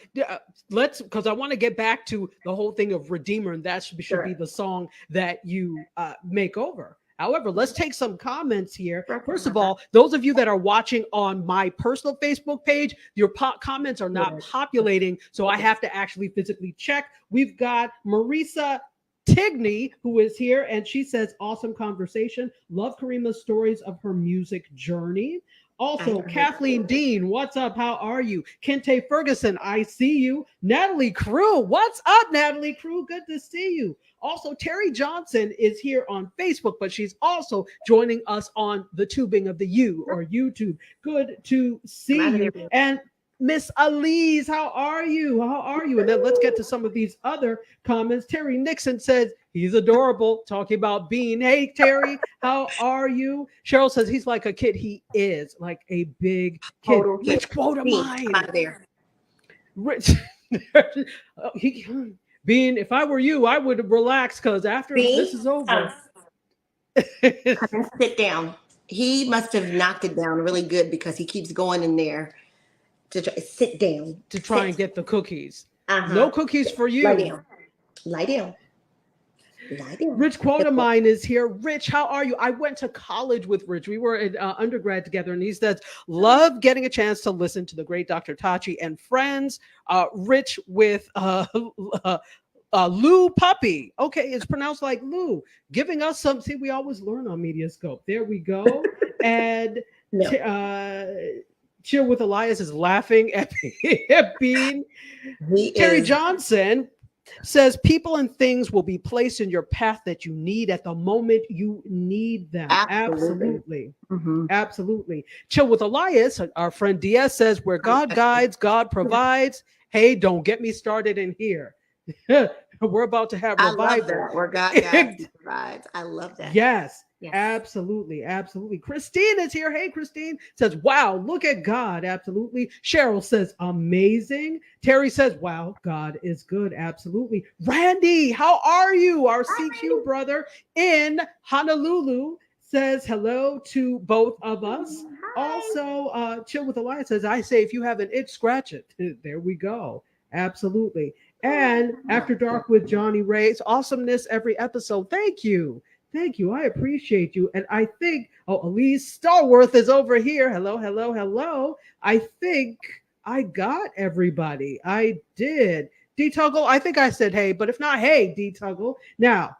Speaker 2: Because I want to get back to the whole thing of Redeemer, and that should be the song that you make over. However, let's take some comments here. First of all, those of you that are watching on my personal Facebook page, your comments are not populating, so I have to actually physically check. We've got Marisa Tigney, who is here, and she says, awesome conversation. Love Karima's stories of her music journey. Also, Kathleen Dean, what's up? How are you? Kente Ferguson, I see you. Natalie Crew, what's up, Natalie Crew? Good to see you. Also, Terry Johnson is here on Facebook, but she's also joining us on the tubing of the U or YouTube. Good to see you. And Miss Elise, how are you? How are you? And then let's get to some of these other comments. Terry Nixon says he's adorable, talking about Bean. Hey, Terry, how are you? Cheryl says he's like a kid. He is like a big kid. Rich quote of mine. Rich. Bean, if I were you, I would relax because after this is over.
Speaker 3: Sit down. He must have knocked it down really good because he keeps going in there to sit down.
Speaker 2: To try and get the cookies. No cookies for you.
Speaker 3: Lie down. Lie down. Lie down.
Speaker 2: Rich quote of mine is here. Rich, how are you? I went to college with Rich. We were in undergrad together, and he says, love getting a chance to listen to the great Dr. Tachi and friends. Rich with Lou Puppy. Okay, it's pronounced like Lou. Giving us some, see, we always learn on MediaScope. There we go. And Chill with Elias is laughing at Bean. Terry Johnson says people and things will be placed in your path that you need at the moment you need them. Absolutely. Absolutely. Chill with Elias, our friend Diaz says, where God guides, God provides. Hey, don't get me started in here. We're about to have revival.
Speaker 3: I love that. Where God guides, provides. I love that.
Speaker 2: Yes. Absolutely. Absolutely. Christine is here. Hey, Christine says, wow, look at God. Absolutely. Cheryl says, amazing. Terry says, wow, God is good. Absolutely. Randy, how are you? Our CQ brother in Honolulu says hello to both of us. Also, Chill with Elias says, I say, if you have an itch, scratch it. There we go. Absolutely. And After Dark with Johnny Ray's awesomeness every episode. Thank you. Thank you. I appreciate you. And I think, Elise Starworth is over here. Hello, hello, hello. I think I got everybody. I did. D-Tuggle, I think I said hey, but if not, hey, D-Tuggle. Now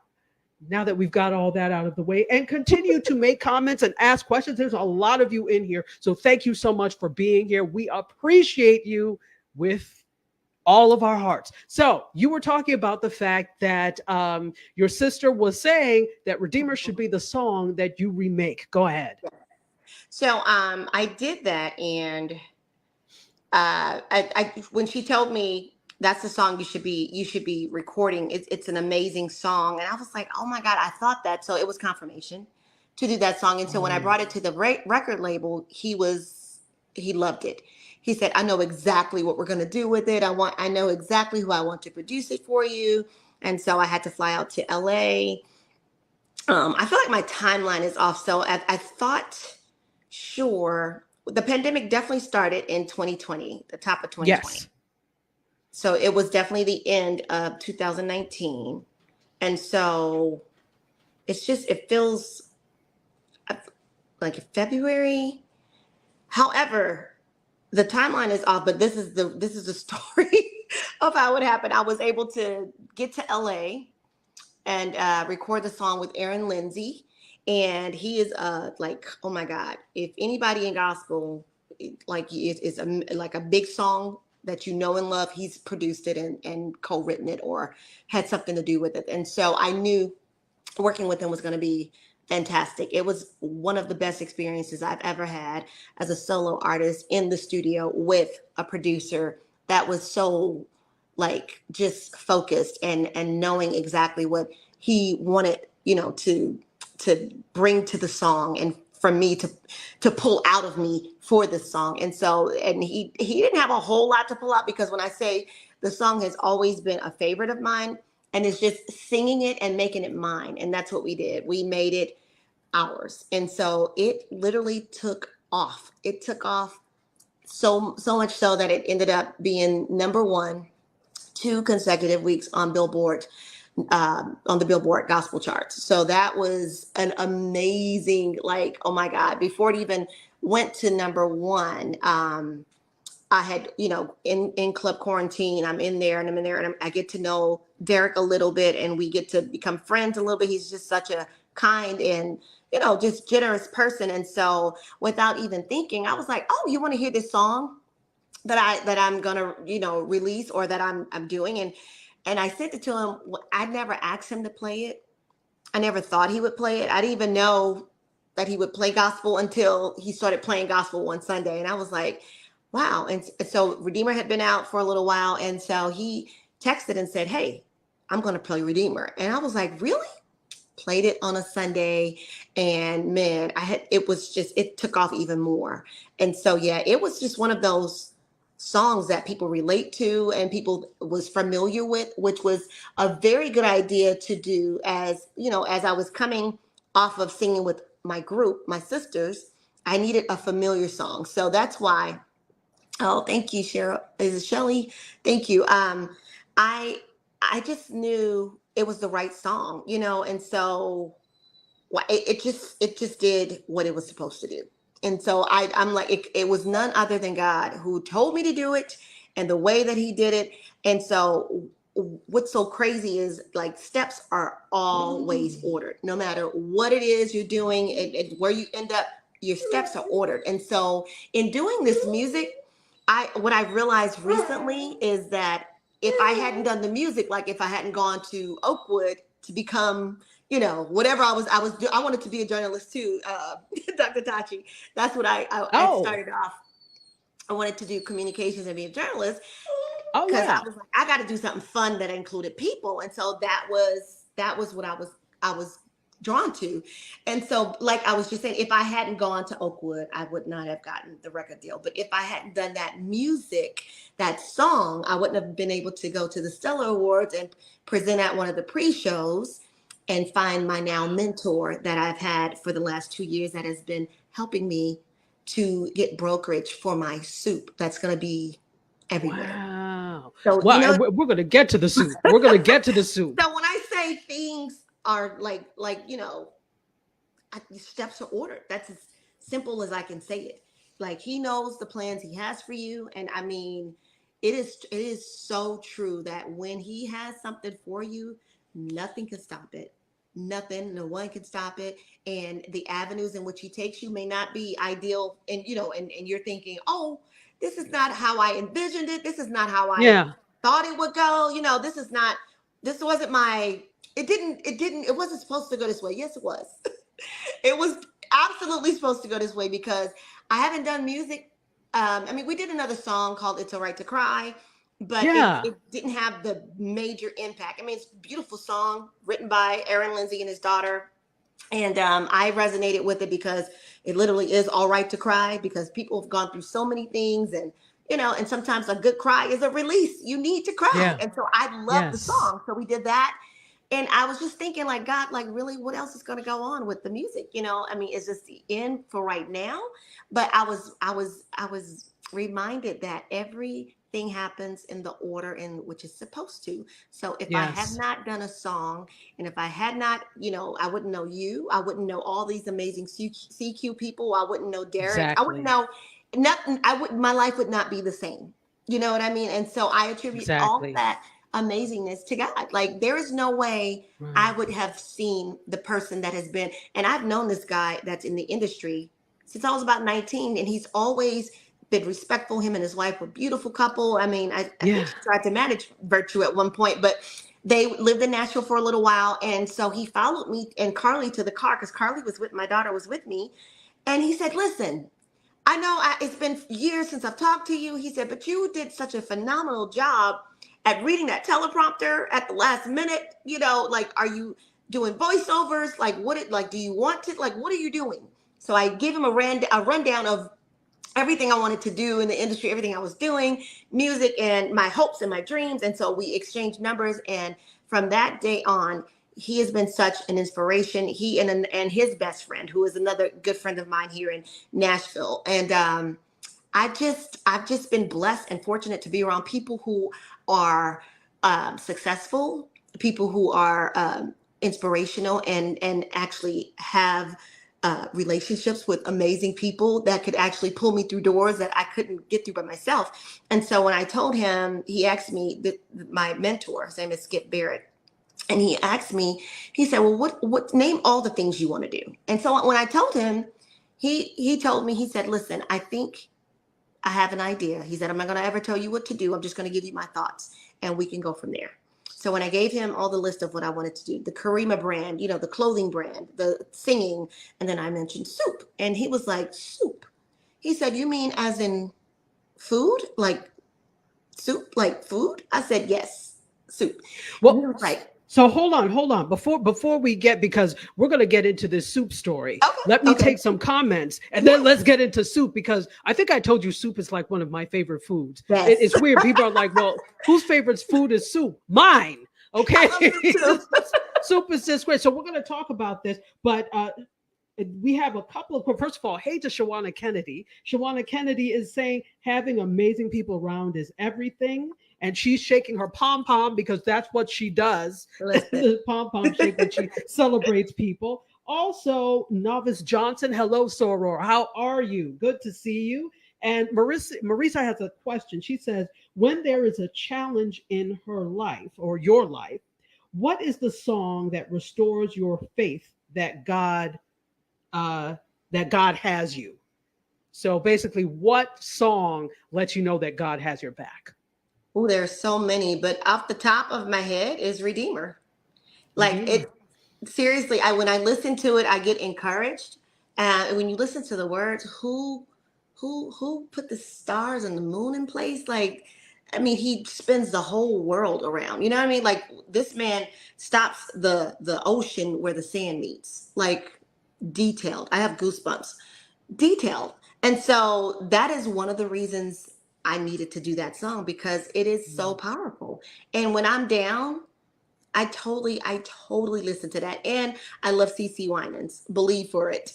Speaker 2: that we've got all that out of the way, and continue to make comments and ask questions. There's a lot of you in here. So thank you so much for being here. We appreciate you with all of our hearts. So you were talking about the fact that your sister was saying that Redeemer should be the song that you remake. Go ahead.
Speaker 3: So I did that, and I when she told me that's the song you should be recording, it's an amazing song, and I was like, oh my God, I thought that. So it was confirmation to do that song. And so when I brought it to the record label, he loved it. He said, I know exactly what we're going to do with it. I know exactly who I want to produce it for you. And so I had to fly out to LA. I feel like my timeline is off. So I thought, sure, the pandemic definitely started in 2020, the top of 2020. Yes. So it was definitely the end of 2019. And so it feels like February. However, the timeline is off, but this is the story of how it happened. I was able to get to LA and record the song with Aaron Lindsay. And he is like, oh my God, if anybody in gospel, like is like a big song that you know and love, he's produced it and co-written it or had something to do with it. And so I knew working with him was going to be fantastic. It was one of the best experiences I've ever had as a solo artist in the studio with a producer that was so like just focused and knowing exactly what he wanted, to bring to the song and for me to pull out of me for this song. And so, and he didn't have a whole lot to pull out, because when I say the song has always been a favorite of mine, and it's just singing it and making it mine. And that's what we did. We made it ours. And so it literally took off. It took off so much so that it ended up being number 1, 2 consecutive weeks on Billboard, on the Billboard gospel charts. So that was an amazing, like, oh my God, before it even went to number 1, I had, in club quarantine, I'm in there and I get to know Derek a little bit, and we get to become friends a little bit. He's just such a kind and, just generous person. And so without even thinking, I was like, oh, you want to hear this song that I'm going to, release or that I'm doing. And I sent it to him. I never asked him to play it. I never thought he would play it. I didn't even know that he would play gospel until he started playing gospel one Sunday. And I was like, wow. And so Redeemer had been out for a little while. And so he texted and said, hey, I'm going to play Redeemer. And I was like, really? Played it on a Sunday. And man, it took off even more. And so, yeah, it was just one of those songs that people relate to and people was familiar with, which was a very good idea to do as I was coming off of singing with my group, my sisters. I needed a familiar song. So that's why, oh, thank you, Cheryl. Is it Shelly? Thank you. I just knew it was the right song, and so it just did what it was supposed to do. And so I'm like, it was none other than God who told me to do it and the way that he did it. And so what's so crazy is like steps are always ordered, no matter what it is you're doing and where you end up, your steps are ordered. And so in doing this music, what I realized recently is that if I hadn't done the music, like if I hadn't gone to Oakwood to become whatever I wanted to be a journalist too, Dr. Tachi. That's what I started off. I wanted to do communications and be a journalist because I was like, I got to do something fun that included people, and so that was what I was drawn to. And so, like I was just saying, if I hadn't gone to Oakwood, I would not have gotten the record deal. But if I hadn't done that music, that song, I wouldn't have been able to go to the Stellar Awards and present at one of the pre-shows and find my now mentor that I've had for the last 2 years that has been helping me to get brokerage for my soup that's going to be everywhere.
Speaker 2: Wow.
Speaker 3: So,
Speaker 2: we're going to get to the soup. We're going to get to the soup.
Speaker 3: So when I say things are like steps are ordered, that's as simple as I can say it. Like he knows the plans he has for you. And I mean, it is so true that when he has something for you, nothing can stop it. Nothing, no one can stop it. And the avenues in which he takes you may not be ideal. And, and you're thinking, oh, this is not how I envisioned it. This is not how I thought it would go. This wasn't it wasn't supposed to go this way. Yes, it was. It was absolutely supposed to go this way because I haven't done music. We did another song called It's All Right to Cry, but it didn't have the major impact. It's a beautiful song written by Aaron Lindsay and his daughter. And I resonated with it because it literally is all right to cry because people have gone through so many things and sometimes a good cry is a release. You need to cry. Yeah. And so I love the song. So we did that. And I was just thinking like, God, like really, what else is going to go on with the music? It's just the end for right now. But I was reminded that everything happens in the order in which it's supposed to. So if I had not done a song and if I had not, I wouldn't know you. I wouldn't know all these amazing CQ people. I wouldn't know Derek. Exactly. I wouldn't know nothing. My life would not be the same. You know what I mean? And so I attribute all that amazingness to God. Like there is no way I would have seen the person that has been, and I've known this guy that's in the industry since I was about 19, and he's always been respectful. Him and his wife were a beautiful couple. I think she tried to manage Virtue at one point, but they lived in Nashville for a little while. And so he followed me and Carly to the car because Carly my daughter was with me. And he said, listen, I know it's been years since I've talked to you. He said, but you did such a phenomenal job at reading that teleprompter at the last minute. Like, are you doing voiceovers? Like, do you want to, like, what are you doing? So I gave him a rundown of everything I wanted to do in the industry, everything I was doing, music and my hopes and my dreams. And so we exchanged numbers. And from that day on, he has been such an inspiration. He and his best friend, who is another good friend of mine here in Nashville. And I've just been blessed and fortunate to be around people who are successful, people who are inspirational and actually have relationships with amazing people that could actually pull me through doors that I couldn't get through by myself. And so when I told him, he asked me, my mentor, his name is Skip Barrett, and he asked me, he said, well, what name all the things you want to do? And so when I told him, he told me, he said, listen, I think I have an idea. He said, I'm not going to ever tell you what to do. I'm just going to give you my thoughts and we can go from there. So when I gave him all the list of what I wanted to do, the Karima brand, the clothing brand, the singing, and then I mentioned soup. And he was like, soup? He said, you mean as in food? Like soup, like food? I said, yes, soup.
Speaker 2: Well,
Speaker 3: Right.
Speaker 2: So hold on. Before we get, because we're going to get into this soup story.
Speaker 3: Okay.
Speaker 2: Let me
Speaker 3: Okay.
Speaker 2: take some comments and then let's get into soup, because I think I told you soup is like one of my favorite foods.
Speaker 3: Yes.
Speaker 2: It's weird. People are like, well, whose favorite food is soup? Mine. Okay. Soup is just great. So we're going to talk about this, but we have a couple of, first of all, hey to Shawana Kennedy. Shawana Kennedy is saying having amazing people around is everything. And she's shaking her pom-pom because that's what she does. The pom-pom shake when she celebrates people. Also, Novice Johnson, hello, Soror. How are you? Good to see you. And Marisa has a question. She says, when there is a challenge in her life or your life, what is the song that restores your faith that God has you? So basically, what song lets you know that God has your back?
Speaker 3: Oh, there's so many, but off the top of my head is Redeemer. Like it, seriously, when I listen to it, I get encouraged. And when you listen to the words, who put the stars and the moon in place? Like, I mean, he spins the whole world around. You know what I mean? Like this man stops the ocean where the sand meets. Like detailed. I have goosebumps. Detailed. And so that is one of the reasons I needed to do that song, because it is so powerful. And when I'm down, I totally listen to that. And I love CeCe Winans, Believe for It.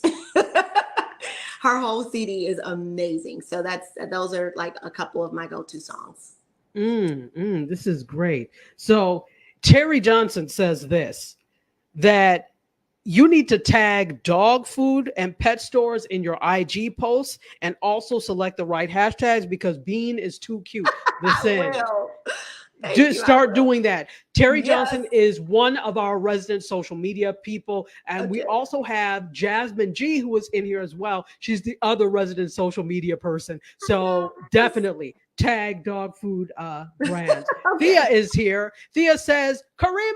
Speaker 3: Her whole CD is amazing. So those are like a couple of my go-to songs.
Speaker 2: This is great. So Terry Johnson says this, that you need to tag dog food and pet stores in your IG posts and also select the right hashtags, because Bean is too cute. Just start doing that. Terry Johnson is one of our resident social media people. And we also have Jasmine G, who is in here as well. She's the other resident social media person. So definitely tag dog food brands. Thea is here. Thea says, Karima,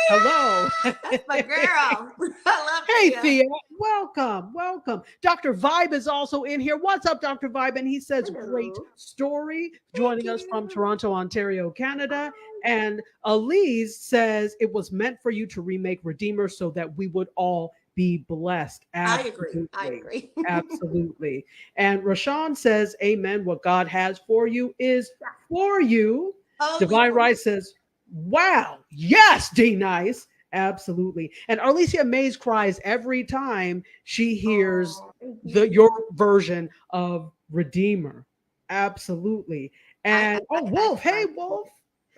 Speaker 2: hello.
Speaker 3: That's my girl. I love
Speaker 2: Hey, Thea, welcome. Dr. Vibe is also in here. What's up, Dr. Vibe? And he says, great story, joining us from Toronto, Ontario, Canada. And Elise says, it was meant for you to remake Redeemer so that we would all be blessed. Absolutely.
Speaker 3: I agree.
Speaker 2: Absolutely. And Rashawn says, amen. What God has for you is for you. Divine Rice says, wow. Yes, D Nice. Absolutely. And Arlesia Mays cries every time she hears your version of Redeemer. Absolutely. And Wolf, hey Wolf.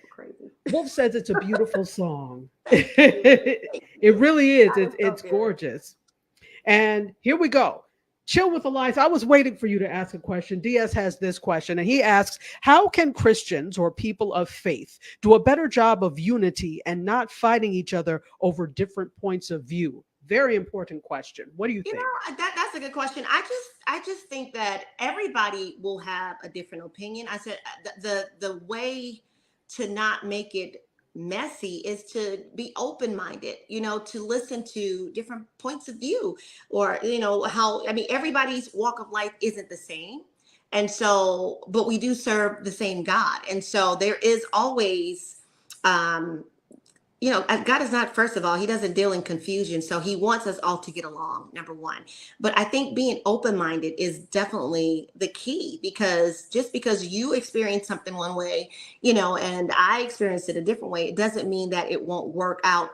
Speaker 3: Crazy.
Speaker 2: Wolf says it's a beautiful song. It really is. It's gorgeous. And here we go. Chill with Elias. I was waiting for you to ask a question. Diaz has this question, and he asks, how can Christians or people of faith do a better job of unity and not fighting each other over different points of view? Very important question. What do you think?
Speaker 3: That's a good question. I just think that everybody will have a different opinion. I said the way to not make it messy is to be open-minded, to listen to different points of view, or everybody's walk of life isn't the same, and so but we do serve the same God, and so there is always God is not, first of all, he doesn't deal in confusion. So he wants us all to get along, number one. But I think being open-minded is definitely the key, because just because you experience something one way, and I experienced it a different way, it doesn't mean that it won't work out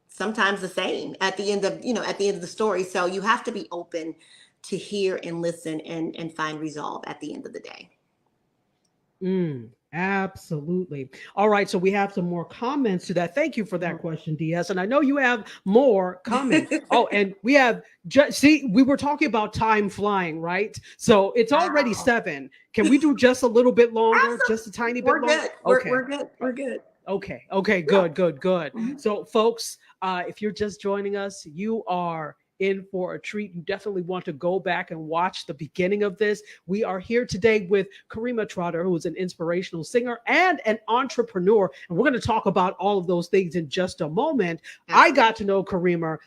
Speaker 3: sometimes the same at the end of the story. So you have to be open to hear and listen and find resolve at the end of the day.
Speaker 2: Absolutely. All right. So we have some more comments to that. Thank you for that question, DS. And I know you have more comments. And we have, we were talking about time flying, right? So it's already 7. Can we do just a little bit longer? Absolutely. Just a tiny bit longer?
Speaker 3: Good.
Speaker 2: Okay.
Speaker 3: We're good.
Speaker 2: Okay. Good. So folks, if you're just joining us, you are in for a treat. You definitely want to go back and watch the beginning of this. We are here today with Karima Trotter, who is an inspirational singer and an entrepreneur. And we're going to talk about all of those things in just a moment. I got to know Karima.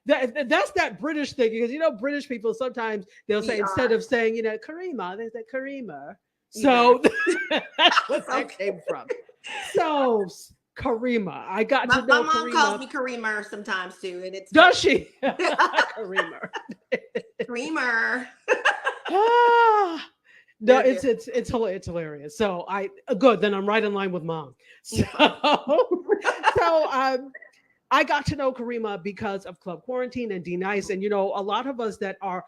Speaker 2: That's that British thing, because you know British people sometimes they'll say instead of saying Karima, they say Karima. So that's what that came from. So Karima, I got to know
Speaker 3: my mom
Speaker 2: Karima.
Speaker 3: calls me Karima sometimes too, and it's
Speaker 2: does she? Karima.
Speaker 3: Creamer.
Speaker 2: No, it's hilarious. So good. Then I'm right in line with mom. So I got to know Karima because of Club Quarantine and D Nice, and a lot of us that are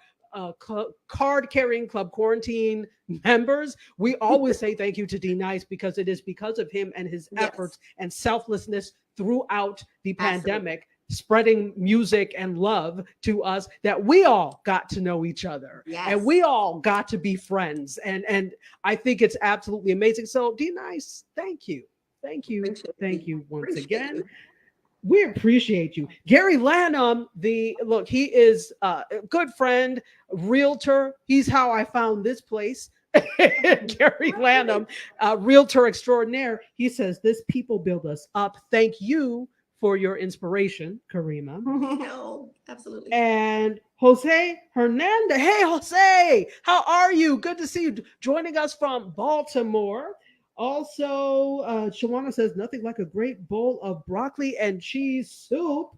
Speaker 2: card-carrying Club Quarantine members, we always say thank you to D Nice, because it is because of him and his efforts and selflessness throughout the pandemic, spreading music and love to us, that we all got to know each other and we all got to be friends. And I think it's absolutely amazing. So D Nice, thank you. Thank you. Thank you once again. We appreciate you. Gary Lanham, he is a good friend, realtor. He's how I found this place. Gary Lanham, realtor extraordinaire. He says, this people build us up. Thank you for your inspiration, Karima.
Speaker 3: No, absolutely.
Speaker 2: And Jose Hernandez. Hey, Jose, how are you? Good to see you joining us from Baltimore. Also, Shawana says, nothing like a great bowl of broccoli and cheese soup.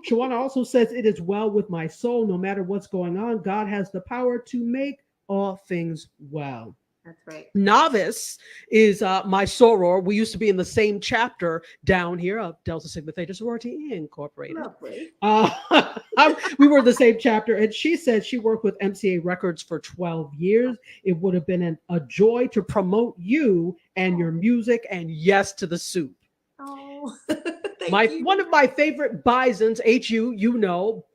Speaker 2: Shawana also says, it is well with my soul. No matter what's going on, God has the power to make all things well.
Speaker 3: That's right. Novice
Speaker 2: is my soror. We used to be in the same chapter down here of Delta Sigma Theta Sorority Incorporated.
Speaker 3: Lovely.
Speaker 2: We were the same chapter, and she said she worked with MCA Records for 12 years. It would have been a joy to promote you and your music, and yes to the soup.
Speaker 3: Oh,
Speaker 2: one of my favorite bisons,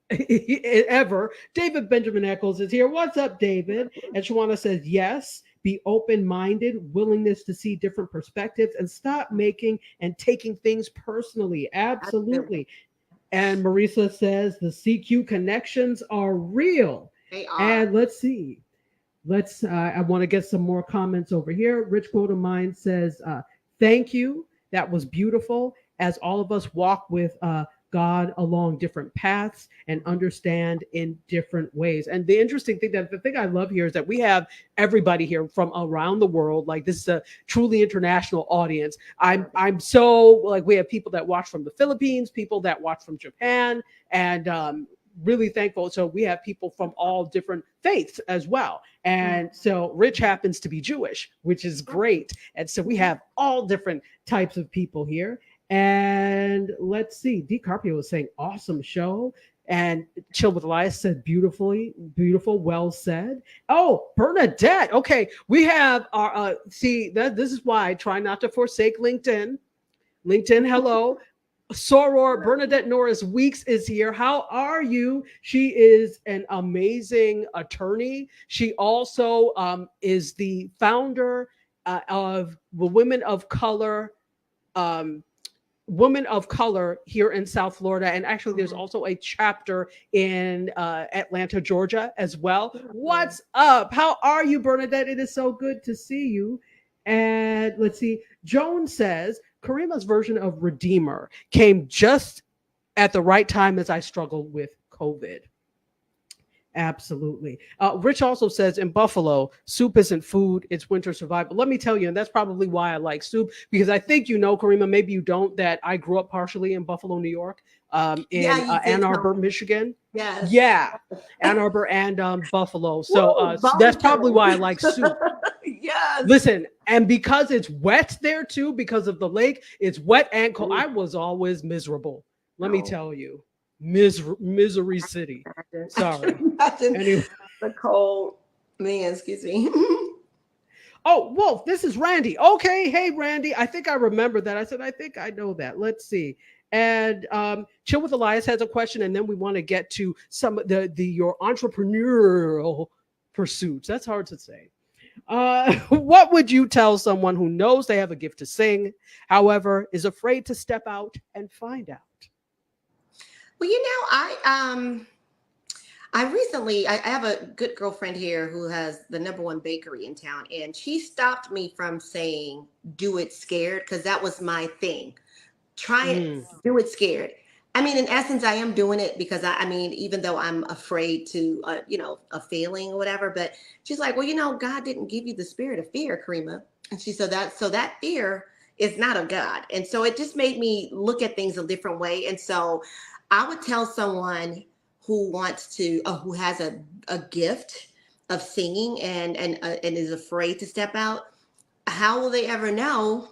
Speaker 2: ever, David Benjamin Eccles is here. What's up, David? And Shawana says, yes. Be open-minded, willingness to see different perspectives, and stop making and taking things personally. Absolutely. And Marisa says the CQ connections are real.
Speaker 3: They are.
Speaker 2: And let's see. I want to get some more comments over here. Rich Quote of Mine says, thank you. That was beautiful. As all of us walk with God along different paths and understand in different ways. And the interesting thing, the thing I love here is that we have everybody here from around the world. Like, this is a truly international audience. I'm so we have people that watch from the Philippines, people that watch from Japan, and really thankful. So we have people from all different faiths as well. And so Rich happens to be Jewish, which is great. And so we have all different types of people here. And let's see, D. Carpio was saying, awesome show. And Chill with Elias said, beautiful, well said. Oh, Bernadette. Okay, we have our, this is why I try not to forsake LinkedIn. LinkedIn, hello. Soror Bernadette Norris Weeks is here. How are you? She is an amazing attorney. She also is the founder of the Women of Color here in South Florida. And actually there's also a chapter in Atlanta, Georgia as well. What's up? How are you, Bernadette? It is so good to see you. And let's see. Joan says, Karima's version of Redeemer came just at the right time as I struggled with COVID. Absolutely. Rich also says, in Buffalo, soup isn't food, it's winter survival. Let me tell you, and that's probably why I like soup, because I think Karima, maybe you don't, that I grew up partially in Buffalo, New York, Ann Arbor, Michigan.
Speaker 3: Yes.
Speaker 2: Yeah, Ann Arbor and Buffalo. So that's probably why I like soup.
Speaker 3: Yes.
Speaker 2: Listen, and because it's wet there too, because of the lake, it's wet and cold. I was always miserable. Let me tell you. Misery City. Sorry.
Speaker 3: Anyway. The cold man, excuse me.
Speaker 2: Oh, Wolf, this is Randy. Okay, hey Randy. I think I remember that. I said, I think I know that. Let's see. And Chill with Elias has a question, and then we want to get to some of your entrepreneurial pursuits. That's hard to say. What would you tell someone who knows they have a gift to sing, however, is afraid to step out and find out?
Speaker 3: Well, I recently I have a good girlfriend here who has the number one bakery in town, and she stopped me from saying do it scared, because that was my thing. Try it,
Speaker 2: Mm.
Speaker 3: do it scared. I mean, in essence, I am doing it because I mean, even though I'm afraid to, of failing or whatever, but she's like, well, God didn't give you the spirit of fear, Karima. And she said that fear is not of God. And so it just made me look at things a different way. And so I would tell someone who wants to, who has a gift of singing and is afraid to step out, how will they ever know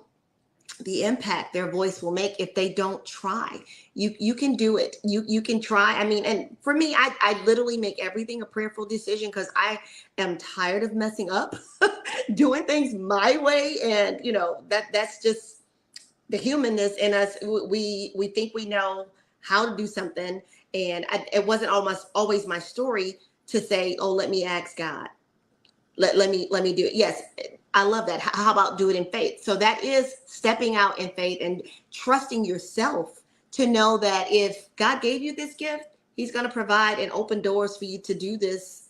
Speaker 3: the impact their voice will make if they don't try? You can do it. You can try. I mean, and for me, I literally make everything a prayerful decision, because I am tired of messing up, doing things my way. And that's just the humanness in us. We think we know how to do something, and it wasn't almost always my story to say, oh, let me ask God. Let me do it. Yes, I love that. How about do it in faith? So that is stepping out in faith and trusting yourself to know that if God gave you this gift, he's going to provide and open doors for you to do this,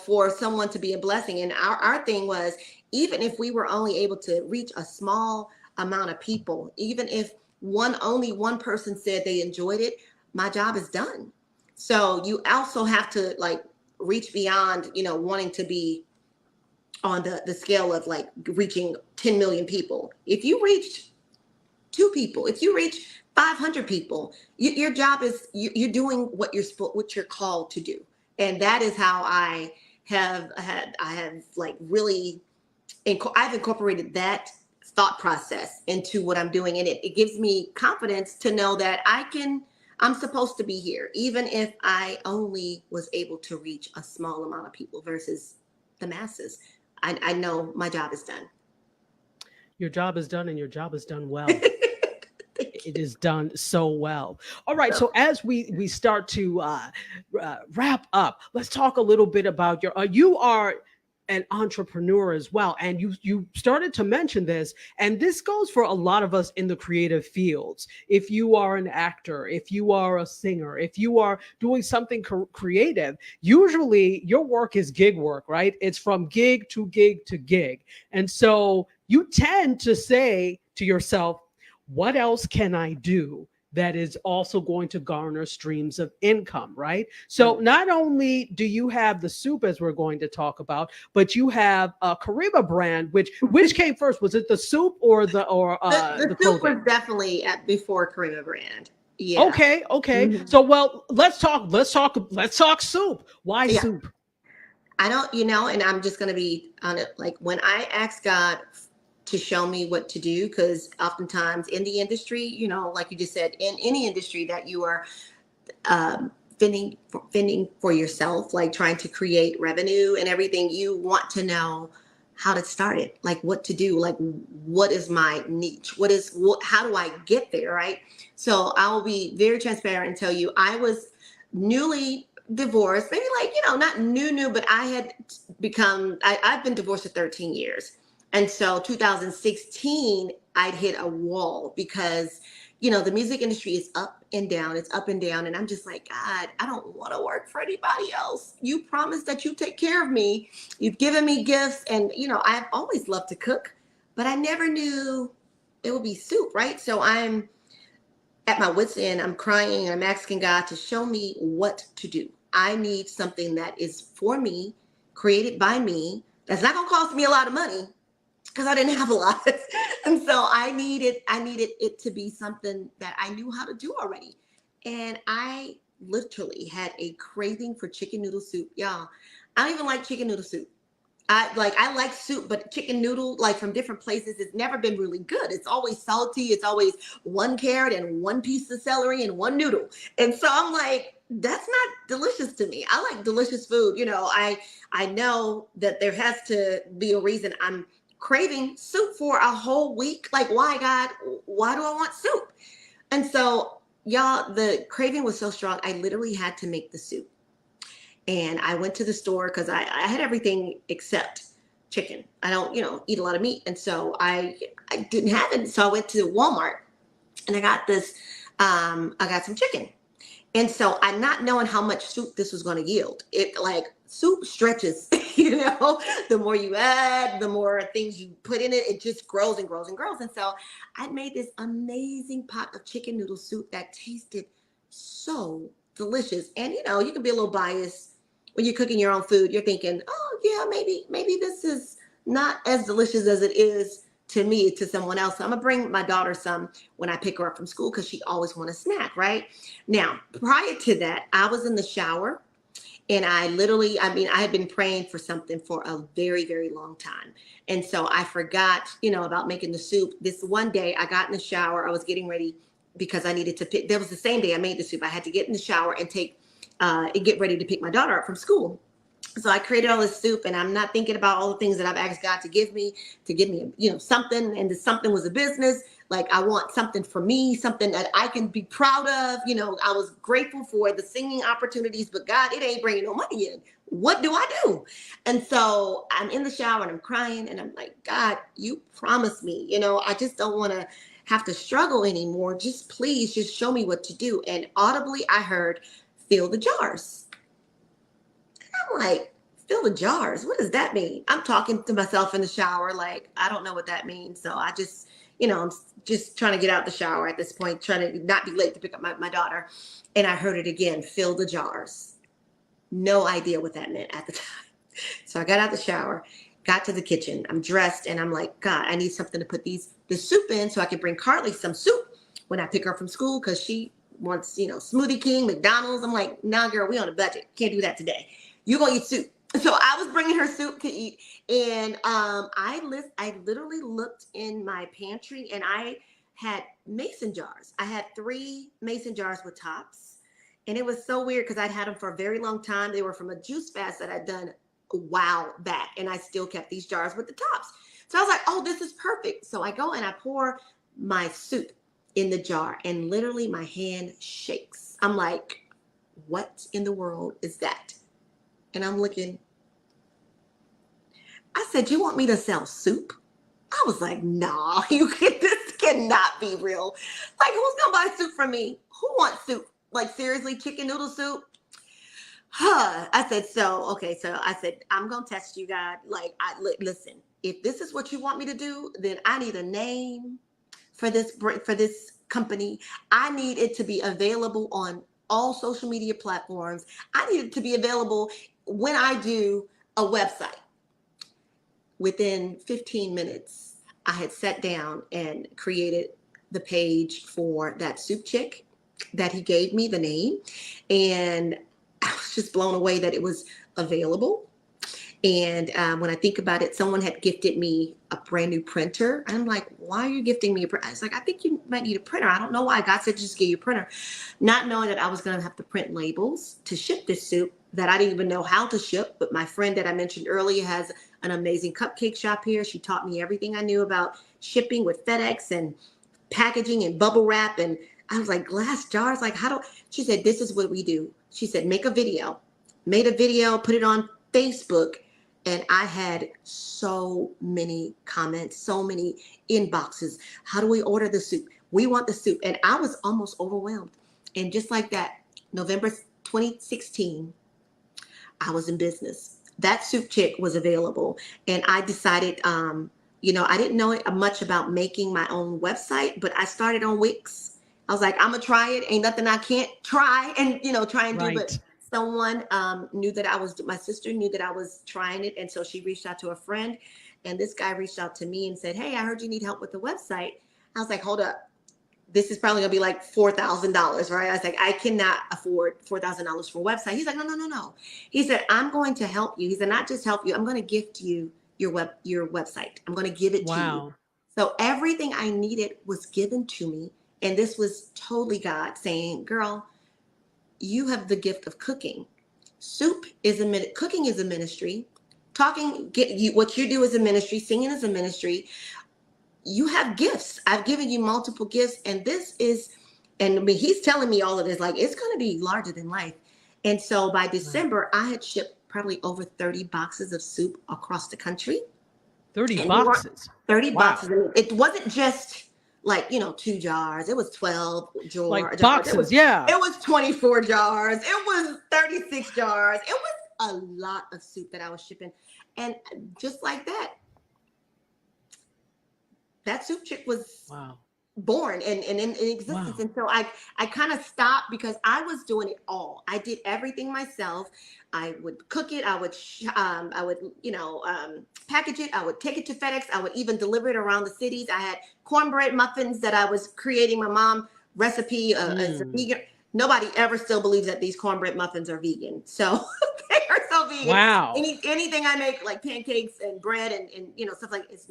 Speaker 3: for someone to be a blessing. And our thing was, even if we were only able to reach a small amount of people, even if only one person said they enjoyed it, my job is done. So you also have to reach beyond, wanting to be on the scale of reaching 10 million people. If you reach 2 people, if you reach 500 people, your job is you're doing what you're called to do. And that is how I have really I've incorporated that thought process into what I'm doing. And it gives me confidence to know that I'm supposed to be here, even if I only was able to reach a small amount of people versus the masses. I know my job is done.
Speaker 2: Your job is done, and your job is done well. It is done so well. All right. So as we start to wrap up, let's talk a little bit about you are an entrepreneur as well, and you started to mention this, and this goes for a lot of us in the creative fields. If you are an actor, if you are a singer, if you are doing something creative, usually your work is gig work, right? It's from gig to gig to gig, and so you tend to say to yourself, what else can I do that is also going to garner streams of income, right? So not only do you have the soup, as we're going to talk about, but you have a Karima brand, which came first? Was it the soup or the
Speaker 3: soup
Speaker 2: clothing?
Speaker 3: was definitely before Karima brand. Yeah.
Speaker 2: Okay.
Speaker 3: Mhm.
Speaker 2: So well, let's talk soup. Why
Speaker 3: Yeah.
Speaker 2: soup?
Speaker 3: I don't, and I'm just going to be on it. Like when I ask God to show me what to do, because oftentimes in the industry, like you just said, in any industry that you are fending for yourself, like trying to create revenue and everything, you want to know how to start it, like what to do, like what is my niche, how do I get there, right? So I will be very transparent and tell you, I was newly divorced, maybe not new, but I've been divorced for 13 years. And so 2016, I'd hit a wall because, the music industry is up and down. It's up and down. And I'm just like, God, I don't want to work for anybody else. You promised that you take care of me. You've given me gifts. And, I've always loved to cook, but I never knew it would be soup, right? So I'm at my wit's end. I'm crying and I'm asking God to show me what to do. I need something that is for me, created by me. That's not going to cost me a lot of money, because I didn't have a lot. And so I needed it to be something that I knew how to do already. And I literally had a craving for chicken noodle soup. Y'all, I don't even like chicken noodle soup. I like soup, but chicken noodle, from different places, it's never been really good. It's always salty. It's always one carrot and one piece of celery and one noodle. And so I'm like, that's not delicious to me. I like delicious food. I know that there has to be a reason I'm craving soup for a whole week. Like, why, God? Why do I want soup? And so, y'all, the craving was so strong, I literally had to make the soup. And I went to the store because I had everything except chicken. I don't, eat a lot of meat. And so I didn't have it. So I went to Walmart and I got I got some chicken. And so I not knowing how much soup this was going to yield. It like soup stretches, the more you add, the more things you put in it, it just grows and grows and grows. And so I made this amazing pot of chicken noodle soup that tasted so delicious. And, you can be a little biased when you're cooking your own food. You're thinking, oh yeah, maybe this is not as delicious as it is to me, to someone else. So I'm gonna bring my daughter some when I pick her up from school because she always want a snack, right? Now, prior to that, I was in the shower and I had been praying for something for a very, very long time. And so I forgot, about making the soup. This one day I got in the shower, I was getting ready because I needed to pick, that was the same day I made the soup. I had to get in the shower and get ready to pick my daughter up from school. So I created all this soup and I'm not thinking about all the things that I've asked God to give me, something. And the something was a business. Like I want something for me, something that I can be proud of. I was grateful for the singing opportunities, but God, it ain't bringing no money in. What do I do? And so I'm in the shower and I'm crying and I'm like, God, you promised me, I just don't want to have to struggle anymore. Please show me what to do. And audibly I heard, fill the jars. I'm like, fill the jars. What does that mean? I'm talking to myself in the shower. Like, I don't know what that means. So I just, I'm just trying to get out the shower at this point, trying to not be late to pick up my daughter. And I heard it again, fill the jars. No idea what that meant at the time. So I got out the shower, got to the kitchen. I'm dressed and I'm like, God, I need something to put the soup in so I can bring Carly some soup when I pick her up from school because she wants, Smoothie King, McDonald's. I'm like, nah, girl, we on a budget. Can't do that today. You're going to eat soup. So I was bringing her soup to eat. And I literally looked in my pantry and I had mason jars. I had 3 mason jars with tops. And it was so weird because I'd had them for a very long time. They were from a juice fast that I'd done a while back. And I still kept these jars with the tops. So I was like, oh, this is perfect. So I go and I pour my soup in the jar and literally my hand shakes. I'm like, what in the world is that? And I'm looking. I said, you want me to sell soup? I was like, nah, this cannot be real. Like, who's going to buy soup from me? Who wants soup? Like, seriously, chicken noodle soup? I said, so I said, I'm going to test you, God. Like, listen, if this is what you want me to do, then I need a name for this company. I need it to be available on all social media platforms. I need it to be available when I do a website. Within 15 minutes, I had sat down and created the page for that soup chick that he gave me the name. And I was just blown away that it was available. And when I think about it, someone had gifted me a brand new printer. I'm like, why are you gifting me a printer? I was like, I think you might need a printer. I don't know why. God said just give you a printer. Not knowing that I was going to have to print labels to ship this soup that I didn't even know how to ship. But my friend that I mentioned earlier has an amazing cupcake shop here. She taught me everything I knew about shipping with FedEx and packaging and bubble wrap. And I was like, glass jars? Like, she said, this is what we do. She said, make a video. Made a video, put it on Facebook. And I had so many comments, so many inboxes. How do we order the soup? We want the soup. And I was almost overwhelmed. And just like that, November 2016, I was in business. That soup chick was available. And I decided, I didn't know much about making my own website, but I started on Wix. I was like, I'm going to try it. Ain't nothing I can't try and, try and do. But someone knew that my sister knew that I was trying it. And so she reached out to a friend. And this guy reached out to me and said, hey, I heard you need help with the website. I was like, hold up. This is probably going to be like $4,000, right? I was like, I cannot afford $4,000 for a website. He's like, no. He said, I'm going to help you. He said, not just help you. I'm going to gift you your website. I'm going to give it to you. So everything I needed was given to me. And this was totally God saying, girl, you have the gift of cooking. Cooking is a ministry. What you do is a ministry. Singing is a ministry. You have gifts. I've given you multiple gifts. And he's telling me all of this, like, it's going to be larger than life. And so by December, I had shipped probably over 30 boxes of soup across the country.
Speaker 2: 30
Speaker 3: And 30
Speaker 2: Wow.
Speaker 3: boxes. And it wasn't just like, 2 jars. It was 12
Speaker 2: Like
Speaker 3: jars.
Speaker 2: boxes, yeah.
Speaker 3: It was 24 jars. It was 36 jars. It was a lot of soup that I was shipping. And just like that soup chick was
Speaker 2: Wow.
Speaker 3: born and in existence.
Speaker 2: Wow.
Speaker 3: And so I kind of stopped because I was doing it all. I did everything myself. I would cook it. I would package it. I would take it to FedEx. I would even deliver it around the cities. I had cornbread muffins that I was creating my mom recipe as a vegan. Nobody ever still believes that these cornbread muffins are vegan. So they are so vegan.
Speaker 2: Wow.
Speaker 3: Anything I make, like pancakes and bread and stuff like it's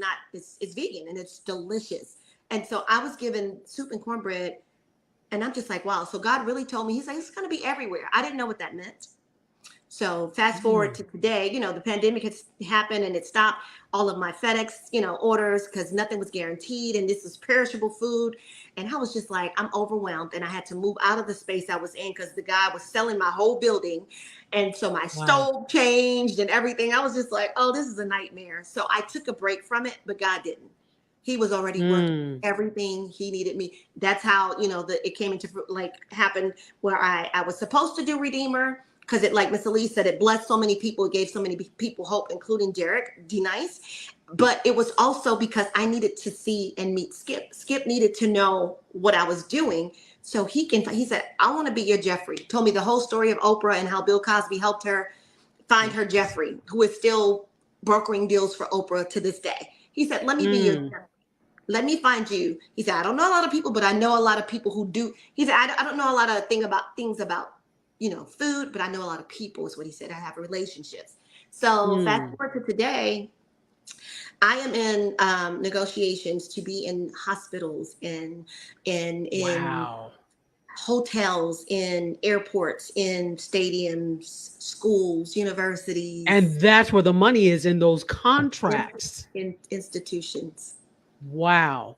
Speaker 3: vegan and it's delicious. And so I was given soup and cornbread, and I'm just like, wow. So God really told me, he's like, it's going to be everywhere. I didn't know what that meant. So fast forward to today, the pandemic has happened and it stopped all of my FedEx, orders because nothing was guaranteed. And this was perishable food. And I was just like, I'm overwhelmed. And I had to move out of the space I was in because the guy was selling my whole building. And so my stove changed and everything. I was just like, oh, this is a nightmare. So I took a break from it, but God didn't. He was already working everything he needed me. That's how, it came into happened where I was supposed to do Redeemer because it, like Miss Elise said, it blessed so many people. It gave so many people hope, including Derek D. Nice. But it was also because I needed to see and meet Skip. Skip needed to know what I was doing. So he said, I want to be your Jeffrey. Told me the whole story of Oprah and how Bill Cosby helped her find her Jeffrey, who is still brokering deals for Oprah to this day. He said, let me be your Jeffrey. Let me find you. He said, I don't know a lot of people, but I know a lot of people who do. He said, I don't know a lot of things about, food, but I know a lot of people is what he said. I have relationships. So fast forward to today, I am in negotiations to be in hospitals and in hotels, in airports, in stadiums, schools, universities.
Speaker 2: And that's where the money is, in those contracts.
Speaker 3: In institutions.
Speaker 2: Wow.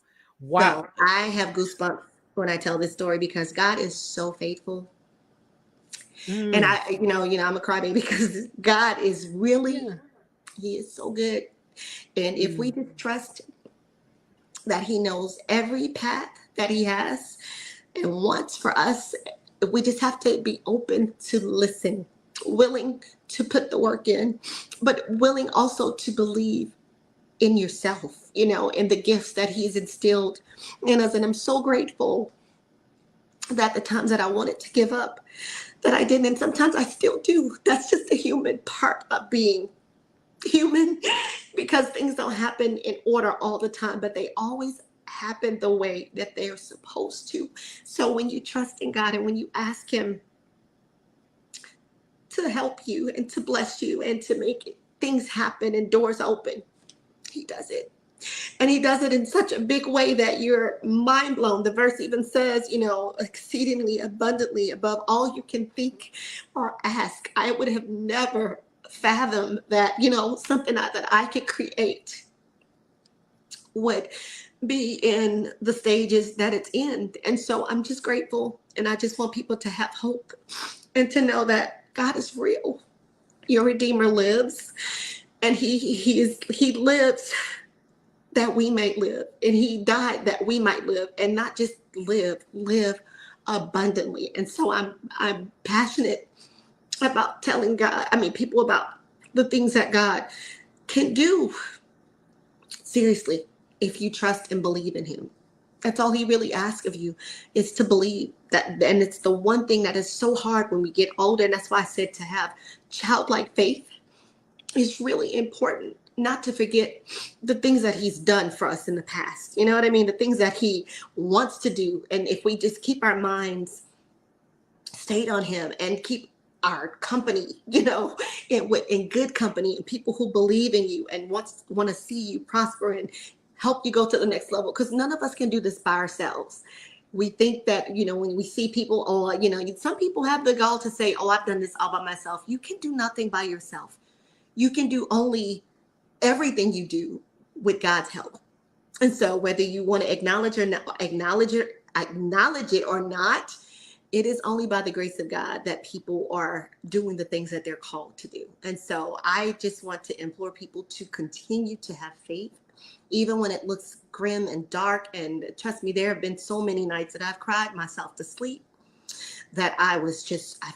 Speaker 3: So I have goosebumps when I tell this story because God is so faithful. And I'm a crybaby because God is really, he is so good. And if we just trust that he knows every path that he has and wants for us, we just have to be open to listen, willing to put the work in, but willing also to believe in yourself, in the gifts that he's instilled in us. And I'm so grateful that the times that I wanted to give up, that I didn't. And sometimes I still do. That's just the human part of being human, because things don't happen in order all the time, but they always happen the way that they are supposed to. So when you trust in God and when you ask him to help you and to bless you and to make things happen and doors open, he does it. And he does it in such a big way that you're mind blown. The verse even says, exceedingly abundantly above all you can think or ask. I would have never fathomed that, something that I could create would be in the stages that it's in. And so I'm just grateful. And I just want people to have hope and to know that God is real. Your Redeemer lives. And he lives that we may live. And he died that we might live, and not just live abundantly. And so I'm passionate about telling people about the things that God can do. Seriously, if you trust and believe in him. That's all he really asks of you, is to believe that. And it's the one thing that is so hard when we get older. And that's why I said to have childlike faith is really important, not to forget the things that he's done for us in the past. You know what I mean? The things that he wants to do. And if we just keep our minds stayed on him and keep our company, in good company, and people who believe in you and want to see you prosper and help you go to the next level. Because none of us can do this by ourselves. We think that, when we see people, some people have the gall to say, oh, I've done this all by myself. You can do nothing by yourself. You can do only everything you do with God's help. And so whether you want to acknowledge it or not, it is only by the grace of God that people are doing the things that they're called to do. And so I just want to implore people to continue to have faith, even when it looks grim and dark. And trust me, there have been so many nights that I've cried myself to sleep, that I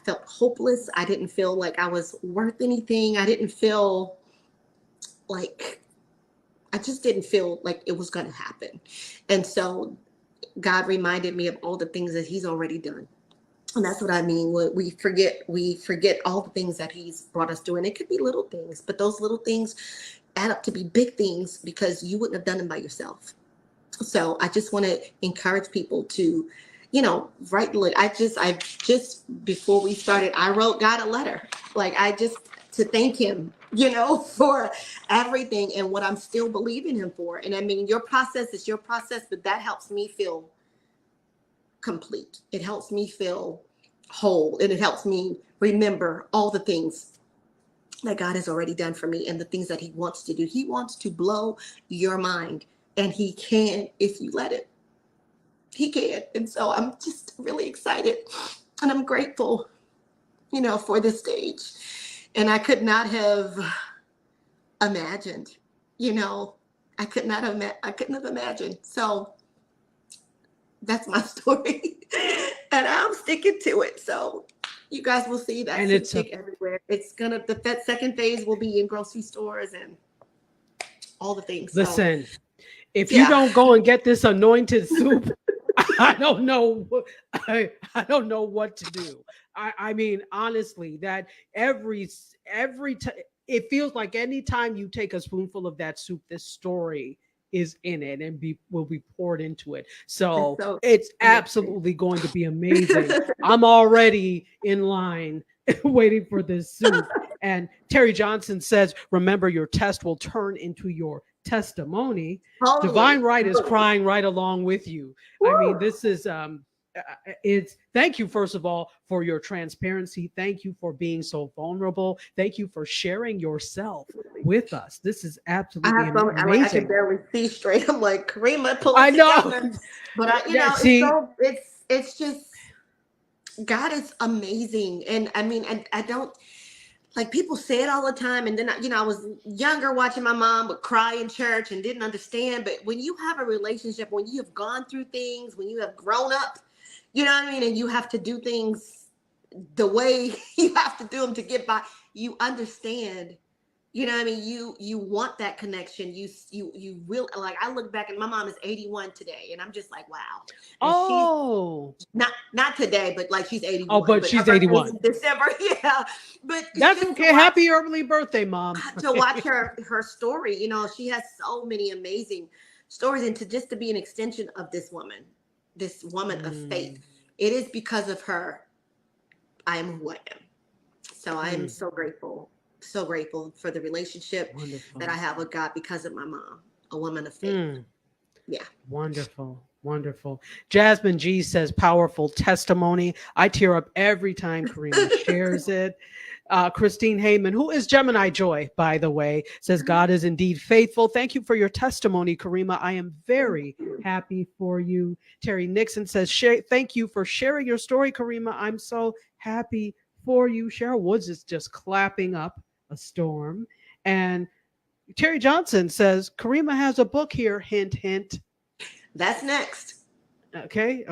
Speaker 3: felt hopeless. I didn't feel like I was worth anything. I just didn't feel like it was going to happen. And so God reminded me of all the things that he's already done. And that's what I mean. We forget all the things that he's brought us through. And it could be little things, but those little things add up to be big things because you wouldn't have done them by yourself. So I just want to encourage people to, I just, before we started, I wrote God a letter. To thank him, for everything and what I'm still believing him for. And I mean, your process is your process, but that helps me feel complete. It helps me feel whole, and it helps me remember all the things that God has already done for me and the things that he wants to do. He wants to blow your mind, and he can if you let it. He can. And so I'm just really excited, and I'm grateful, for this stage. And I could not have imagined, I couldn't have imagined. So that's my story, and I'm sticking to it. So you guys will see that it's everywhere. It's the second phase will be in grocery stores and all the things.
Speaker 2: Listen, if you don't go and get this anointed soup, I don't know what to do. I mean, honestly, that every time it feels like anytime you take a spoonful of that soup, this story is in it and will be poured into it. So it's absolutely going to be amazing. I'm already in line waiting for this soup. And Terry Johnson says, remember, your test will turn into your testimony. Totally. Divine Right is crying right along with you. Woo. I mean, this is thank you, first of all, for your transparency. Thank you for being so vulnerable. Thank you for sharing yourself with us. This is absolutely amazing.
Speaker 3: I can barely see straight. I'm like, Karima, pull
Speaker 2: it
Speaker 3: together. But it's just, God is amazing. And I mean, I don't, like, people say it all the time. And then, I was younger watching my mom would cry in church and didn't understand. But when you have a relationship, when you have gone through things, when you have grown up, you know what I mean? And you have to do things the way you have to do them to get by. You understand, you know what I mean? You want that connection. You will, like, I look back and my mom is 81 today and I'm just like, wow. And she's not today, but like she's 81.
Speaker 2: Oh, but she's 81.
Speaker 3: In December. Yeah. But
Speaker 2: that's okay. Happy early birthday, Mom.
Speaker 3: To watch her story, she has so many amazing stories, and to be an extension of this woman of faith. It is because of her I am who I am. So I am so grateful for the relationship that I have with God because of my mom, a woman of faith. Yeah.
Speaker 2: Wonderful. Jasmine G says, powerful testimony. I tear up every time Karima shares it. Christine Heyman, who is Gemini Joy, by the way, says, God is indeed faithful. Thank you for your testimony, Karima. I am very happy for you. Terry Nixon says, thank you for sharing your story, Karima. I'm so happy for you. Cheryl Woods is just clapping up a storm. And Terry Johnson says, Karima has a book here. Hint, hint.
Speaker 3: That's next.
Speaker 2: Okay.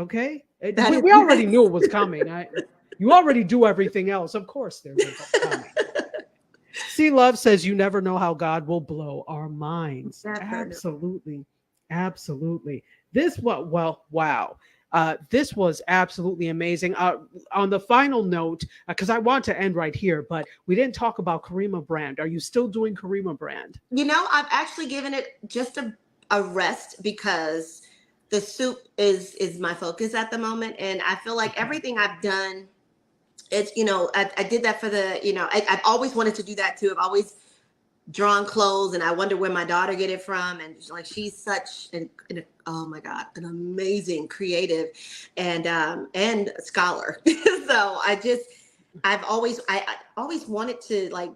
Speaker 2: We already knew it was coming. You already do everything else. Of course there's a book coming. C Love says, you never know how God will blow our minds. Absolutely. This wow. This was absolutely amazing. On the final note, because I want to end right here, but we didn't talk about Karima Brand. Are you still doing Karima Brand?
Speaker 3: I've actually given it just a rest because the soup is my focus at the moment. And I feel like everything I've done, it's, I did that for I've always wanted to do that too. I've always drawn clothes, and I wonder where my daughter get it from. And like, she's such oh my God, an amazing creative and scholar. So I always wanted to like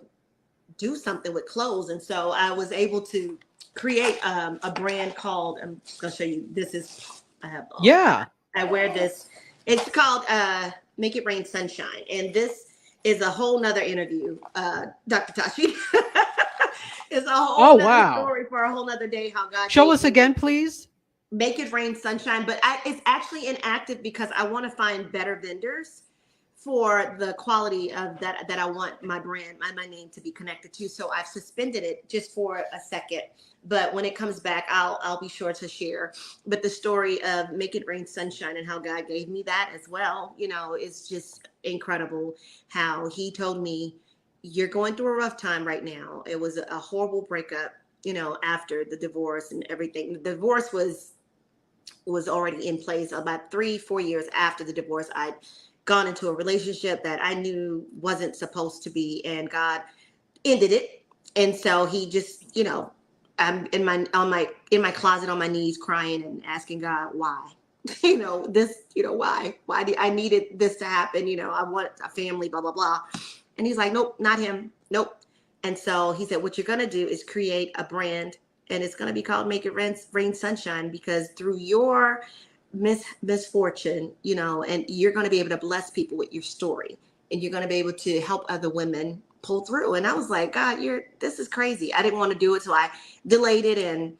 Speaker 3: do something with clothes. And so I was able to create a brand called, I'm just gonna show you, I wear this It's called Make It Rain Sunshine. And this is a whole nother interview, Dr. Tashi. It's a whole nother story for a whole nother day. How God
Speaker 2: show us again, please.
Speaker 3: Make It Rain Sunshine. But it's actually inactive because I want to find better vendors for the quality of that I want my brand, my name to be connected to. So I've suspended it just for a second. But when it comes back, I'll be sure to share. But the story of Make It Rain Sunshine and how God gave me that as well, you know, is just incredible. How he told me, you're going through a rough time right now. It was a horrible breakup, you know, after the divorce and everything. The divorce was already in place. About 3-4 years after the divorce, I'd gone into a relationship that I knew wasn't supposed to be, and God ended it. And so he just, you know, I'm in my closet on my knees crying and asking God why. You know, this, you know, why I needed this to happen, you know, I want a family, blah, blah, blah. And he's like, nope, not him. Nope. And so he said, what you're going to do is create a brand, and it's going to be called Make It Rain Sunshine, because through your misfortune, you know, and you're going to be able to bless people with your story, and you're going to be able to help other women pull through. And I was like, God, this is crazy. I didn't want to do it. So I delayed it. And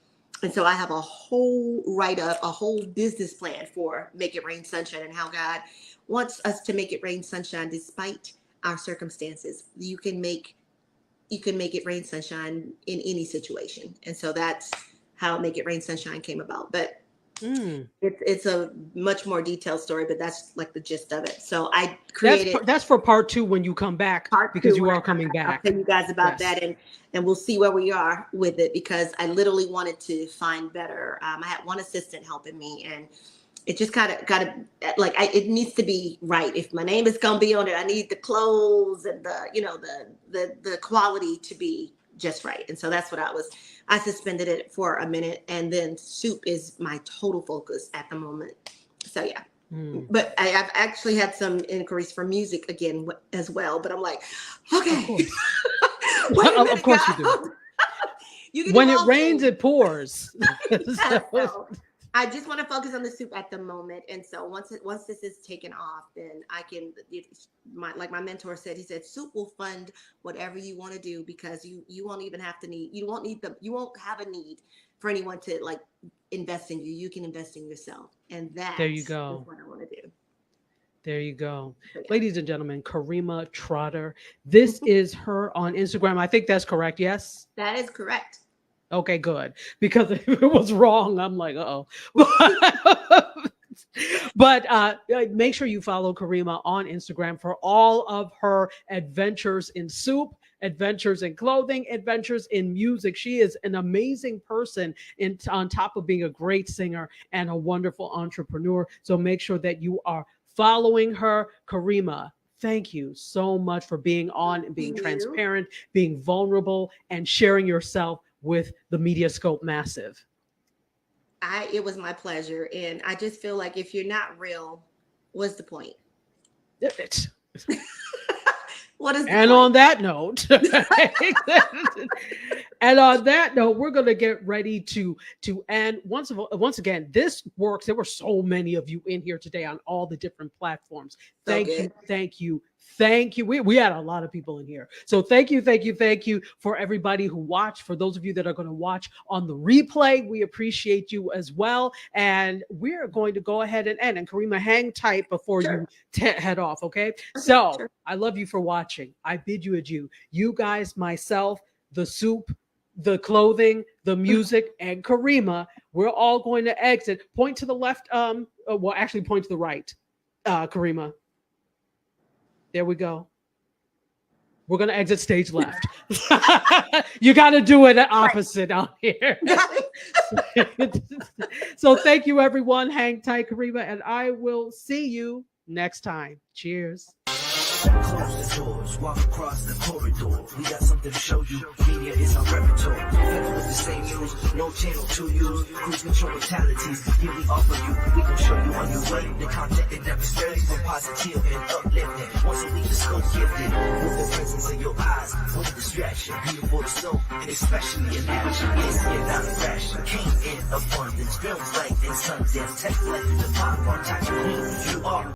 Speaker 3: so I have a whole write-up, a whole business plan for Make It Rain Sunshine, and how God wants us to make it rain sunshine despite our circumstances. You can make it rain sunshine in any situation. And so that's how Make It Rain Sunshine came about. But it's a much more detailed story, but that's like the gist of it. So I created
Speaker 2: that's for part 2 when you come back, because you are coming back.
Speaker 3: I'll tell you guys about that, and we'll see where we are with it, because I literally wanted to find better. I had one assistant helping me, and it just got to like, it needs to be right. If my name is gonna be on it, I need the clothes and the quality to be just right. And so that's what I suspended it for a minute, and then soup is my total focus at the moment. So yeah. But I've actually had some inquiries for music again as well, but I'm like, okay.
Speaker 2: Of course you do. When it rains, it pours.
Speaker 3: So I just want to focus on the soup at the moment. And so once this is taken off, then I can, like my mentor said, he said, soup will fund whatever you want to do, because you won't even have to you won't have a need for anyone to like invest in you. You can invest in yourself. And
Speaker 2: there you go.
Speaker 3: Is what I want to do.
Speaker 2: There you go. So, yeah. Ladies and gentlemen, Karima Trotter. This is her on Instagram. I think that's correct. Yes?
Speaker 3: That is correct.
Speaker 2: Okay, good. Because if it was wrong, I'm like, uh-oh. But make sure you follow Karima on Instagram for all of her adventures in soup, adventures in clothing, adventures in music. She is an amazing person on top of being a great singer and a wonderful entrepreneur. So make sure that you are following her. Karima, thank you so much for being on and being transparent, being vulnerable, and sharing yourself with the MediaScope Massive.
Speaker 3: It was my pleasure. And I just feel like if you're not real, what's the point? What is the point?
Speaker 2: On that note, and on that note, we're going to get ready to end. Once again, this works. There were so many of you in here today on all the different platforms. Thank you. We had a lot of people in here. So thank you for everybody who watched. For those of you that are going to watch on the replay, we appreciate you as well. And we're going to go ahead and end. And Karima, hang tight before you head off, okay? So I love you for watching. I bid you adieu. You guys, myself, the soup, the clothing, the music, and Karima, we're all going to exit. Point to the left. Well, actually point to the right, Karima. There we go. We're going to exit stage left. You got to do it opposite out here. So thank you, everyone. Hang tight, Karima, and I will see you next time. Cheers.
Speaker 1: Close the doors, walk across the corridor. We got something to show you. Media is our repertoire. Never with the same news, no channel to use. Cruise control mentalities, here we offer you. We can show you on your way. The content it never stays from positive and uplifting. Once you leave the scope gifted, with the presence in your eyes, with distraction, beautiful to soul, and especially in action. It's about fashion, came in abundance, films like in Sundance, tech like the pop art, you are.